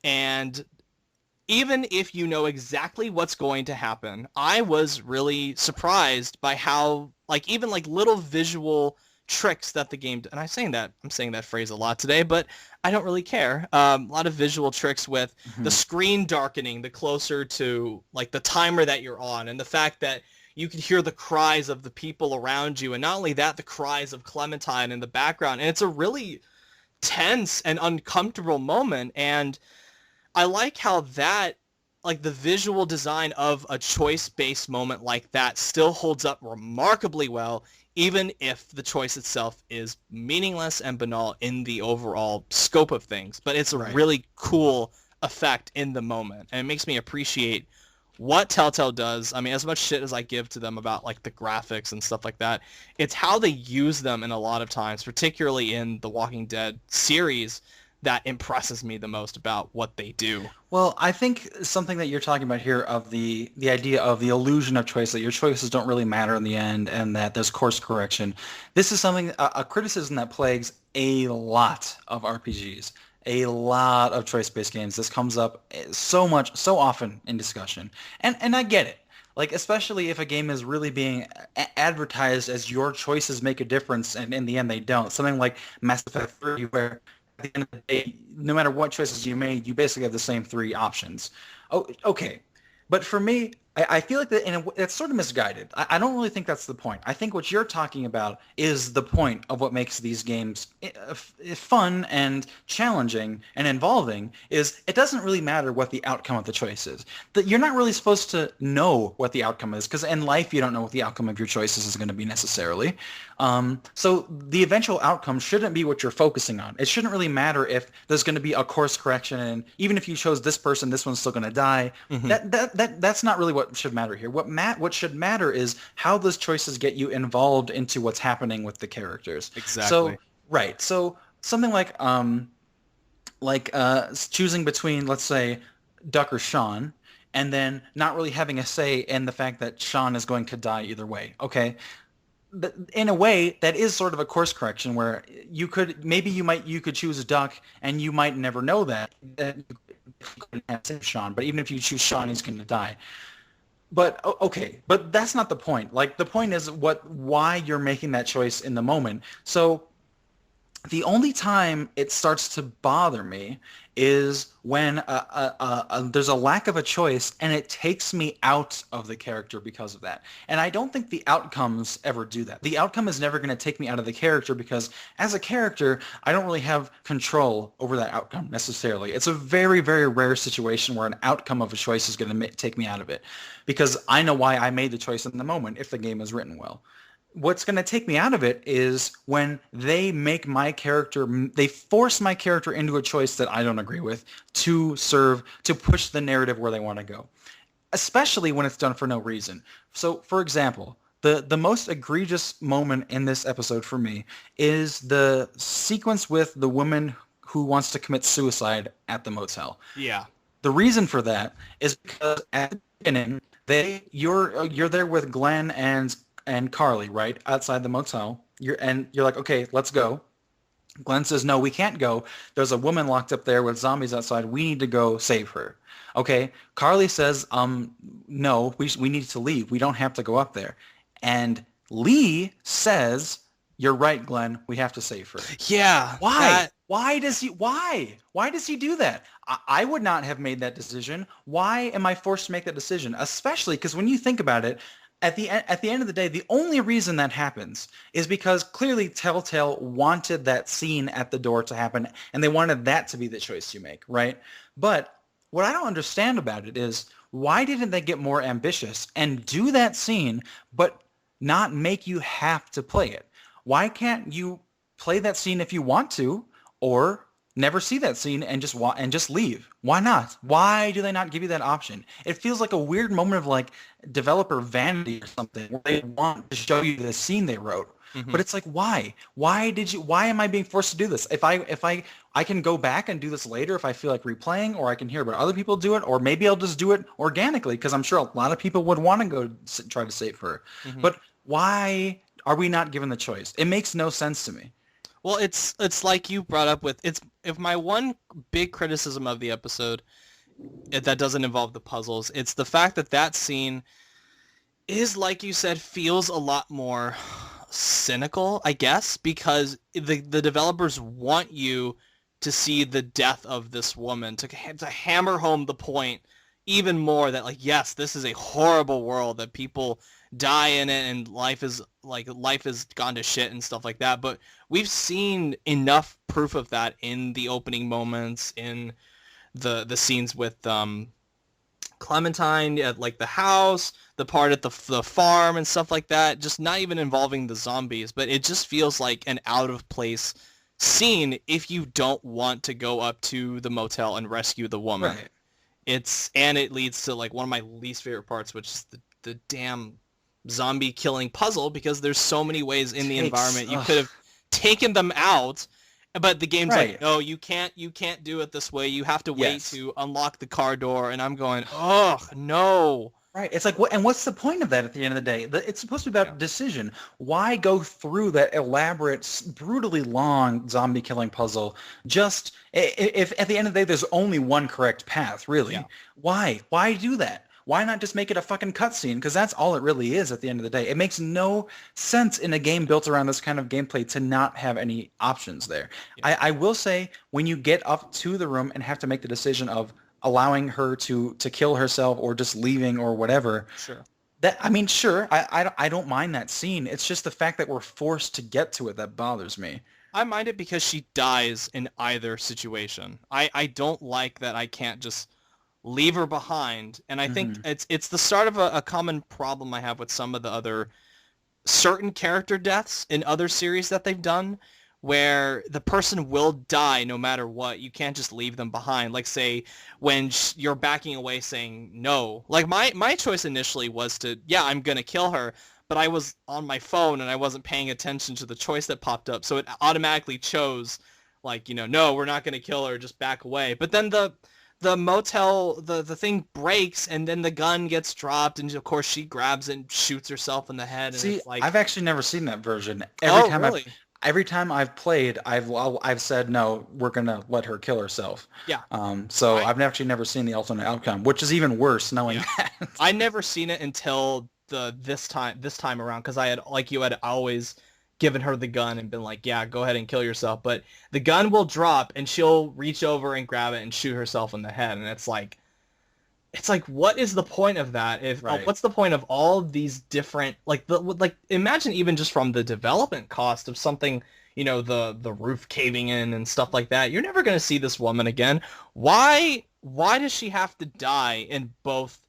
And even if you know exactly what's going to happen, I was really surprised by how, like, even like little visual tricks that the game, and I'm saying that phrase a lot today, but I don't really care. A lot of visual tricks with the mhm. screen darkening the closer to like the timer that you're on, and the fact that you can hear the cries of the people around you, and not only that, the cries of Clementine in the background, and it's a really tense and uncomfortable moment. And I like how that, like the visual design of a choice-based moment like that still holds up remarkably well, even if the choice itself is meaningless and banal in the overall scope of things. But it's a Right. really cool effect in the moment, and it makes me appreciate what Telltale does. I mean, as much shit as I give to them about like the graphics and stuff like that, it's how they use them in a lot of times, particularly in the Walking Dead series, that impresses me the most about what they do. Well, I think something that you're talking about here of the idea of the illusion of choice, that your choices don't really matter in the end, and that there's course correction. This is something a criticism that plagues a lot of RPGs, a lot of choice-based games. This comes up so much, so often in discussion, and I get it. Like especially if a game is really being advertised as your choices make a difference, and in the end they don't. Something like Mass Effect 3, where at the end of the day, no matter what choices you made, you basically have the same three options. Oh, okay. But for me, I feel like that, and it's sort of misguided. I don't really think that's the point. I think what you're talking about is the point of what makes these games fun and challenging and involving. Is it doesn't really matter what the outcome of the choice is. That you're not really supposed to know what the outcome is, because in life you don't know what the outcome of your choices is going to be necessarily. So the eventual outcome shouldn't be what you're focusing on. It shouldn't really matter if there's going to be a course correction, and even if you chose this person, this one's still going to die. Hmm. That's not really what should matter here. What should matter is how those choices get you involved into what's happening with the characters. So Exactly. right. So something like choosing between, let's say, Duck or Sean, and then not really having a say in the fact that Sean is going to die either way. Okay, in a way, that is sort of a course correction where you could choose a duck and you might never know that you couldn't have saved Sean. But even if you choose Sean, he's going to die. But okay, but that's not the point. Like the point is why you're making that choice in the moment. So the only time it starts to bother me is when there's a lack of a choice and it takes me out of the character because of that. And I don't think the outcomes ever do that. The outcome is never going to take me out of the character because as a character, I don't really have control over that outcome necessarily. It's a very, very rare situation where an outcome of a choice is going to take me out of it because I know why I made the choice in the moment if the game is written well. What's going to take me out of it is when they force my character into a choice that I don't agree with to push the narrative where they want to go, especially when it's done for no reason. So, for example, the most egregious moment in this episode for me is the sequence with the woman who wants to commit suicide at the motel. Yeah. The reason for that is because at the beginning, you're there with Glenn and Carly, right, outside the motel. You're like, okay, let's go. Glenn says, no, we can't go. There's a woman locked up there with zombies outside. We need to go save her. Okay. Carly says, no, we need to leave. We don't have to go up there. And Lee says, you're right, Glenn. We have to save her. Yeah. Why? Why does he do that? I would not have made that decision. Why am I forced to make that decision? Especially because when you think about it, at the end of the day, the only reason that happens is because clearly Telltale wanted that scene at the door to happen, and they wanted that to be the choice you make, right? But what I don't understand about it is why didn't they get more ambitious and do that scene, but not make you have to play it? Why can't you play that scene if you want to, or never see that scene and just leave? Why not? Why do they not give you that option? It feels like a weird moment of like developer vanity or something where they want to show you the scene they wrote. Mm-hmm. But it's like, why? Why am I being forced to do this? If I can go back and do this later if I feel like replaying, or I can hear about other people do it, or maybe I'll just do it organically because I'm sure a lot of people would want to go try to save her. Mm-hmm. But why are we not given the choice? It makes no sense to me. Well, it's like you brought up with if my one big criticism of the episode that doesn't involve the puzzles, it's the fact that scene is, like you said, feels a lot more cynical, I guess, because the developers want you to see the death of this woman to hammer home the point even more that, like, yes, this is a horrible world, that people die in it and life is gone to shit and stuff like that. But we've seen enough proof of that in the opening moments, in the scenes with Clementine at like the house, the part at the farm and stuff like that, just not even involving the zombies, but it just feels like an out of place scene if you don't want to go up to the motel and rescue the woman. Right. It leads to like one of my least favorite parts, which is the damn zombie killing puzzle, because there's so many ways in the environment you could have taken them out, but the game's like, no, you can't do it this way. You have to wait to unlock the car door, and I'm going, oh no. Right. It's like, and what's the point of that at the end of the day? It's supposed to be about decision. Why go through that elaborate, brutally long zombie killing puzzle? Just if at the end of the day, there's only one correct path, really. Yeah. Why? Why do that? Why not just make it a fucking cutscene? Because that's all it really is at the end of the day. It makes no sense in a game built around this kind of gameplay to not have any options there. Yeah. I will say, when you get up to the room and have to make the decision of allowing her to kill herself or just leaving or whatever. Sure. I don't mind that scene. It's just the fact that we're forced to get to it that bothers me. I mind it because she dies in either situation. I don't like that I can't just leave her behind. And I think it's the start of a common problem I have with some of the other certain character deaths in other series that they've done, where the person will die no matter what. You can't just leave them behind. Like, say, when you're backing away saying no. Like, my choice initially was to, I'm going to kill her, but I was on my phone and I wasn't paying attention to the choice that popped up. So it automatically chose, like, no, we're not going to kill her, just back away. But then the the motel, the thing breaks, and then the gun gets dropped, and of course she grabs it and shoots herself in the head, and See, it's like, I've actually never seen that version. oh, really? Every time I've played, I've said no, we're gonna let her kill herself. Yeah. So I I've actually never seen the alternate outcome, which is even worse knowing yeah. that. I never seen it until this time around, because I had, like you had always given her the gun and been like, yeah, go ahead and kill yourself. But the gun will drop and she'll reach over and grab it and shoot herself in the head, and it's like, what is the point of that? If Right. what's the point of all of these different, like imagine even just from the development cost of something, the roof caving in and stuff like that. You're never going to see this woman again. Why does she have to die in both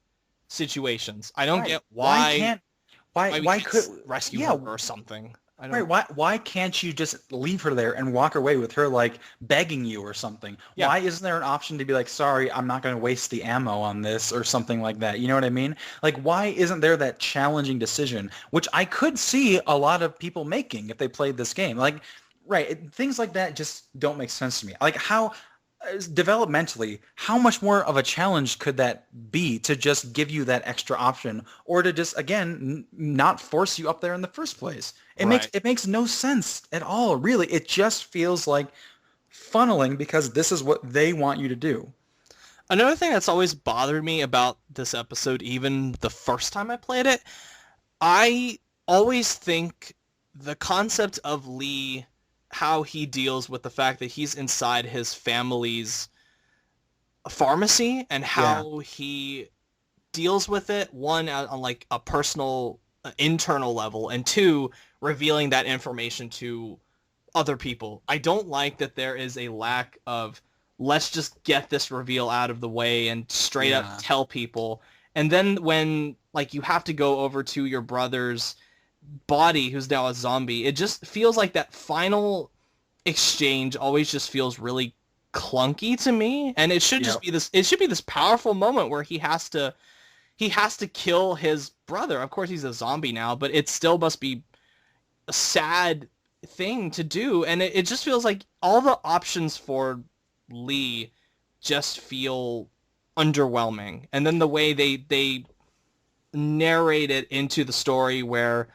situations? I don't Right. get Why can't why we why can't could rescue yeah, her or something. I right, don't. why can't you just leave her there and walk away with her like begging you or something? Yeah. Why isn't there an option to be like, sorry, I'm not going to waste the ammo on this or something like that? You know what I mean? Like, why isn't there that challenging decision, which I could see a lot of people making if they played this game? Like, right, things like that just don't make sense to me. Like, how developmentally, how much more of a challenge could that be to just give you that extra option, or to just again not force you up there in the first place? Right. It makes no sense at all, really. It just feels like funneling because this is what they want you to do. Another thing that's always bothered me about this episode, even the first time I played it, I always think the concept of Lee, how he deals with the fact that he's inside his family's pharmacy, and Yeah. how he deals with it, one, on like a personal, internal level, and two, revealing that information to other people. I don't like that there is a lack of, let's just get this reveal out of the way and straight up Yeah. tell people. And then when like you have to go over to your brother's body, who's now a zombie, it just feels like that final exchange always just feels really clunky to me. And Yep. it should be this powerful moment where he has to kill his brother. Of course he's a zombie now, but it still must be a sad thing to do. And it just feels like all the options for Lee just feel underwhelming. And then the way they narrate it into the story, where,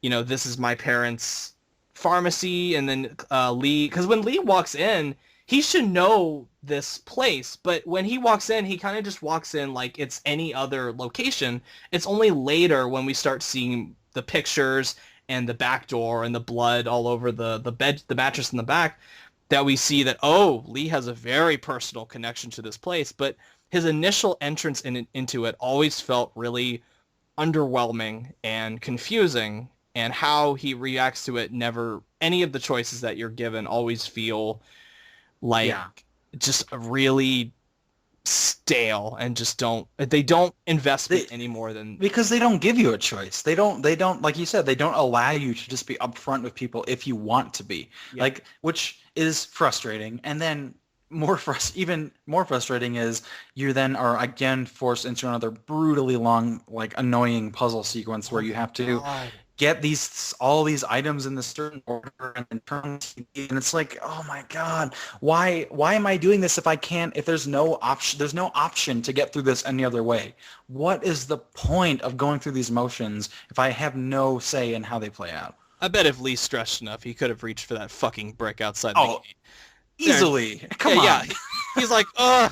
this is my parents' pharmacy, and then Lee, because when Lee walks in, he should know this place, but when he walks in, he kind of just walks in like it's any other location. It's only later when we start seeing the pictures and the back door and the blood all over the bed, the mattress in the back, that we see that, oh, Lee has a very personal connection to this place. But his initial entrance into it always felt really underwhelming and confusing, and how he reacts to it, never, any of the choices that you're given always feel like Yeah. just really stale, and just they don't invest me They, any more than. because they don't give you a choice. They don't, like you said, they don't allow you to just be upfront with people if you want to be. Yeah. Like, which is frustrating. And then even more frustrating is you then are again forced into another brutally long, like annoying puzzle sequence where Oh you my have to God. get all these items in the certain order and then turn on the TV, and it's like, oh my God, why am I doing this if I can't, if there's no option to get through this any other way? What is the point of going through these motions if I have no say in how they play out? I bet if Lee stretched enough, he could have reached for that fucking brick outside the Oh, gate. There, easily. yeah, Come yeah. on. He's like,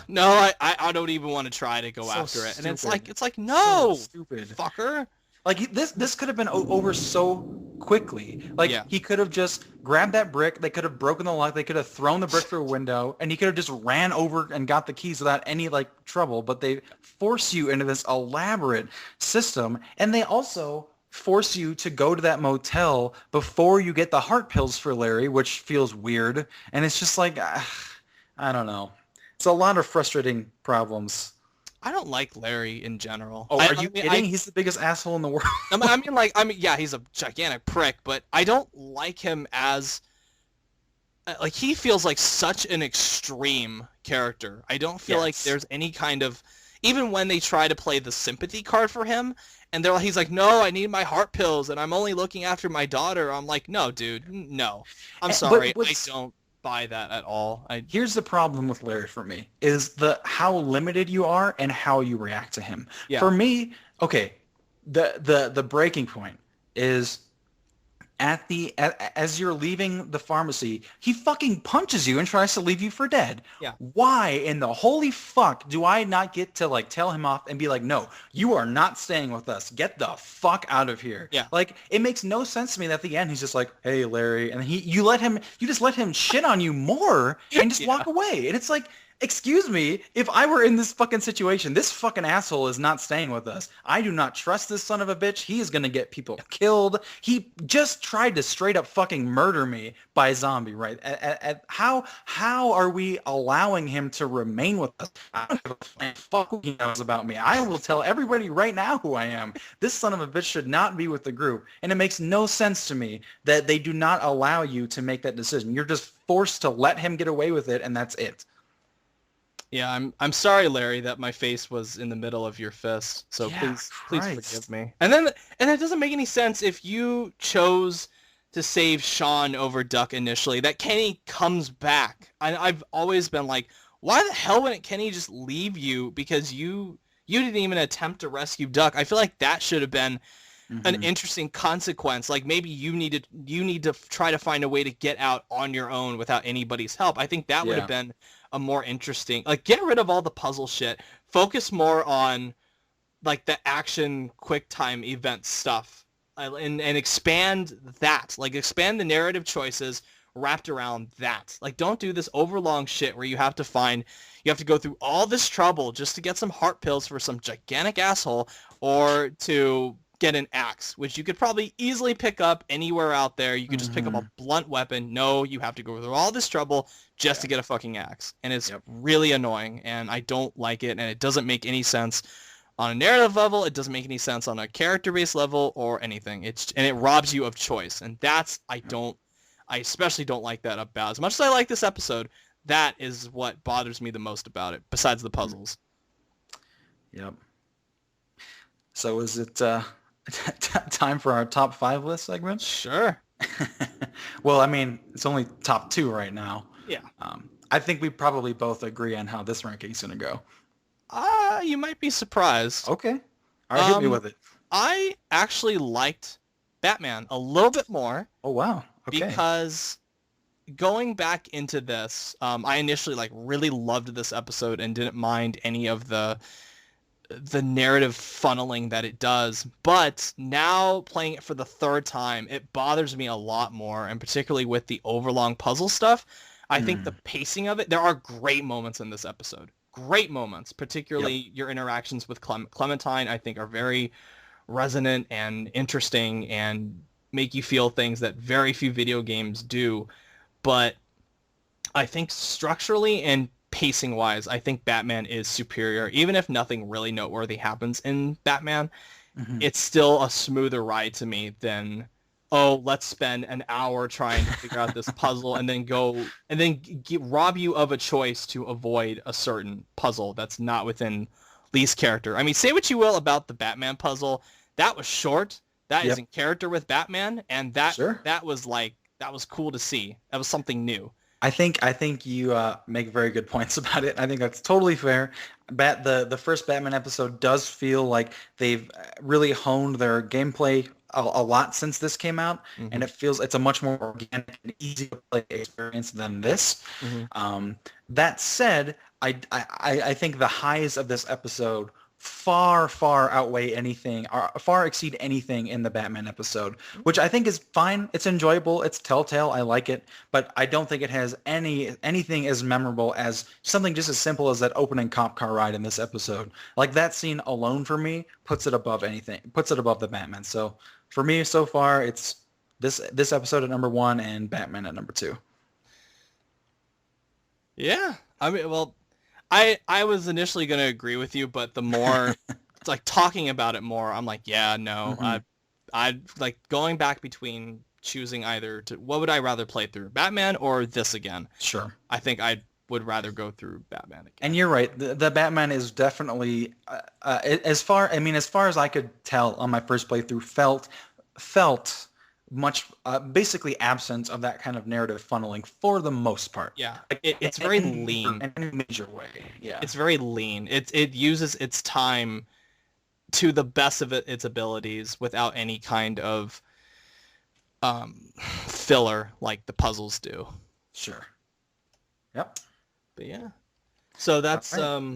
no, I don't even want to try to go So after it. And it's stupid. like, So no, stupid. fucker. Like this could have been over so quickly. Like Yeah. he could have just grabbed that brick. They could have broken the lock. They could have thrown the brick through a window, and he could have just ran over and got the keys without any like trouble. But they force you into this elaborate system, and they also force you to go to that motel before you get the heart pills for Larry, which feels weird. And it's just like, I don't know. It's a lot of frustrating problems. I don't like Larry in general. Oh, I, are I you mean, kidding? He's the biggest asshole in the world. yeah, he's a gigantic prick, but I don't like him as, like, he feels like such an extreme character. I don't feel like Yes. there's any kind of, even when they try to play the sympathy card for him, and he's like, no, I need my heart pills, and I'm only looking after my daughter. I'm like, no, dude, no. I'm But sorry, I what's don't. buy that at all. Here's the problem with Larry for me is the how limited you are and how you react to him. Yeah. For me, okay, the breaking point is as you're leaving the pharmacy, he fucking punches you and tries to leave you for dead. Yeah. Why in the holy fuck do I not get to like tell him off and be like, no, you are not staying with us. Get the fuck out of here. Yeah. Like it makes no sense to me that at the end he's just like, hey Larry, and you just let him shit on you more and just walk away. And it's like, excuse me, if I were in this fucking situation, this fucking asshole is not staying with us. I do not trust this son of a bitch. He is going to get people killed. He just tried to straight up fucking murder me by zombie, right? How are we allowing him to remain with us? I don't give a flying fuck who he knows about me. I will tell everybody right now who I am. This son of a bitch should not be with the group. And it makes no sense to me that they do not allow you to make that decision. You're just forced to let him get away with it, and that's it. Yeah, I'm sorry, Larry, that my face was in the middle of your fist. So Yeah, please Christ. forgive me. And it doesn't make any sense if you chose to save Sean over Duck initially, that Kenny comes back. I've always been like, why the hell wouldn't Kenny just leave you because you didn't even attempt to rescue Duck? I feel like that should have been an interesting consequence. Like maybe you need to try to find a way to get out on your own without anybody's help. I think that would have been a more interesting, like, get rid of all the puzzle shit, focus more on like the action quick time event stuff, and expand that, like expand the narrative choices wrapped around that. Like don't do this overlong shit where you have to go through all this trouble just to get some heart pills for some gigantic asshole, or to get an axe, which you could probably easily pick up anywhere out there. You could just pick up a blunt weapon. No, you have to go through all this trouble just to get a fucking axe. And it's really annoying, and I don't like it, and it doesn't make any sense on a narrative level. It doesn't make any sense on a character-based level or anything. And it robs you of choice, and that's, I especially don't like that about. As much as I like this episode, that is what bothers me the most about it, besides the puzzles. Yep. So is it time for our top 5 list segment? Sure. Well, I mean, it's only top 2 right now. Yeah. I think we probably both agree on how this ranking's going to go. You might be surprised. Okay. All right, hit me with it. I actually liked Batman a little bit more. Oh, wow. Okay. Because going back into this, I initially like really loved this episode and didn't mind any of the narrative funneling that it does, but now playing it for the third time, it bothers me a lot more, and particularly with the overlong puzzle stuff. I think the pacing of it, there are great moments in this episode. Great moments, particularly your interactions with Clementine, I think are very resonant and interesting and make you feel things that very few video games do. But I think structurally and pacing wise, I think Batman is superior. Even if nothing really noteworthy happens in Batman, it's still a smoother ride to me than, oh, let's spend an hour trying to figure out this puzzle and then rob you of a choice to avoid a certain puzzle that's not within Lee's character. I mean, say what you will about the Batman puzzle. That was short. That is in character with Batman, and that was cool to see. That was something new. I think you make very good points about it. I think that's totally fair. The first Batman episode does feel like they've really honed their gameplay a lot since this came out, and it's a much more organic and easy to play experience than this. That said, I think the highs of this episode far outweigh anything, or far exceed anything in the Batman episode, which I think is fine. It's enjoyable. It's Telltale. I like it, but I don't think it has anything as memorable as something just as simple as that opening cop car ride in this episode. Like that scene alone for me puts it above anything, puts it above the Batman. So for me so far, it's this episode at number 1 and Batman at number 2. Yeah. I mean, well, I was initially going to agree with you, but the more it's like talking about it more, I'm like, yeah, no. I'd like going back between choosing either what would I rather play through, Batman or this again? Sure. I think I would rather go through Batman again. And you're right. The Batman is definitely as far as I could tell on my first playthrough felt much basically absence of that kind of narrative funneling for the most part. Yeah, Like, it's very lean. in any major way. Yeah. It's very lean. It uses its time to the best of its abilities without any kind of filler like the puzzles do. Sure. Yep. But yeah. So All right.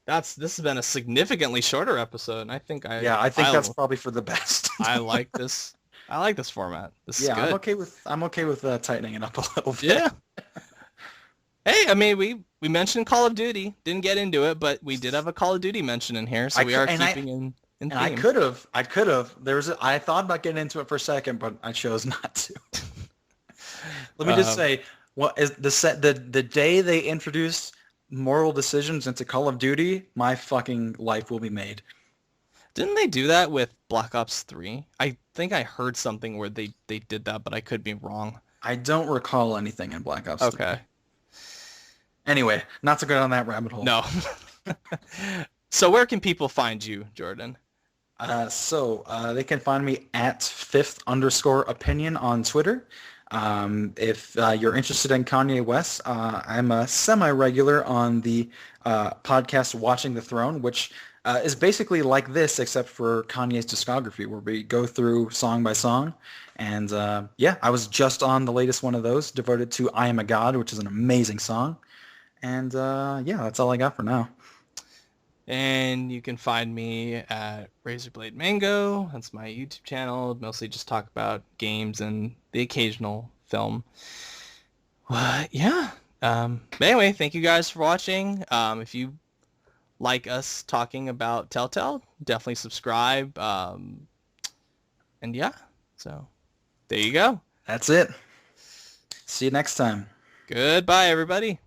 this has been a significantly shorter episode, and I think Yeah, I think that's probably for the best. I like this. I like this format. This is Yeah, good. I'm okay with tightening it up a little bit. Yeah. Hey, I mean, we mentioned Call of Duty. Didn't get into it, but we did have a Call of Duty mention in here, so we are keeping in theme. I could have. I thought about getting into it for a second, but I chose not to. Let me just say, what is the day they introduce moral decisions into Call of Duty, my fucking life will be made. Didn't they do that with Black Ops 3? I think I heard something where they did that, but I could be wrong. I don't recall anything in Black Ops 3. Okay. Anyway, not to go down that rabbit hole. No. So where can people find you, Jordan? They can find me at @5th_opinion on Twitter. If you're interested in Kanye West, I'm a semi-regular on the podcast Watching the Throne, which is basically like this, except for Kanye's discography, where we go through song by song. And I was just on the latest one of those, devoted to I Am a God, which is an amazing song. And that's all I got for now. And you can find me at Razorblade Mango. That's my YouTube channel. Mostly just talk about games and the occasional film. But anyway, thank you guys for watching. If you like us talking about Telltale, definitely subscribe. So there you go. That's it. See you next time. Goodbye, everybody.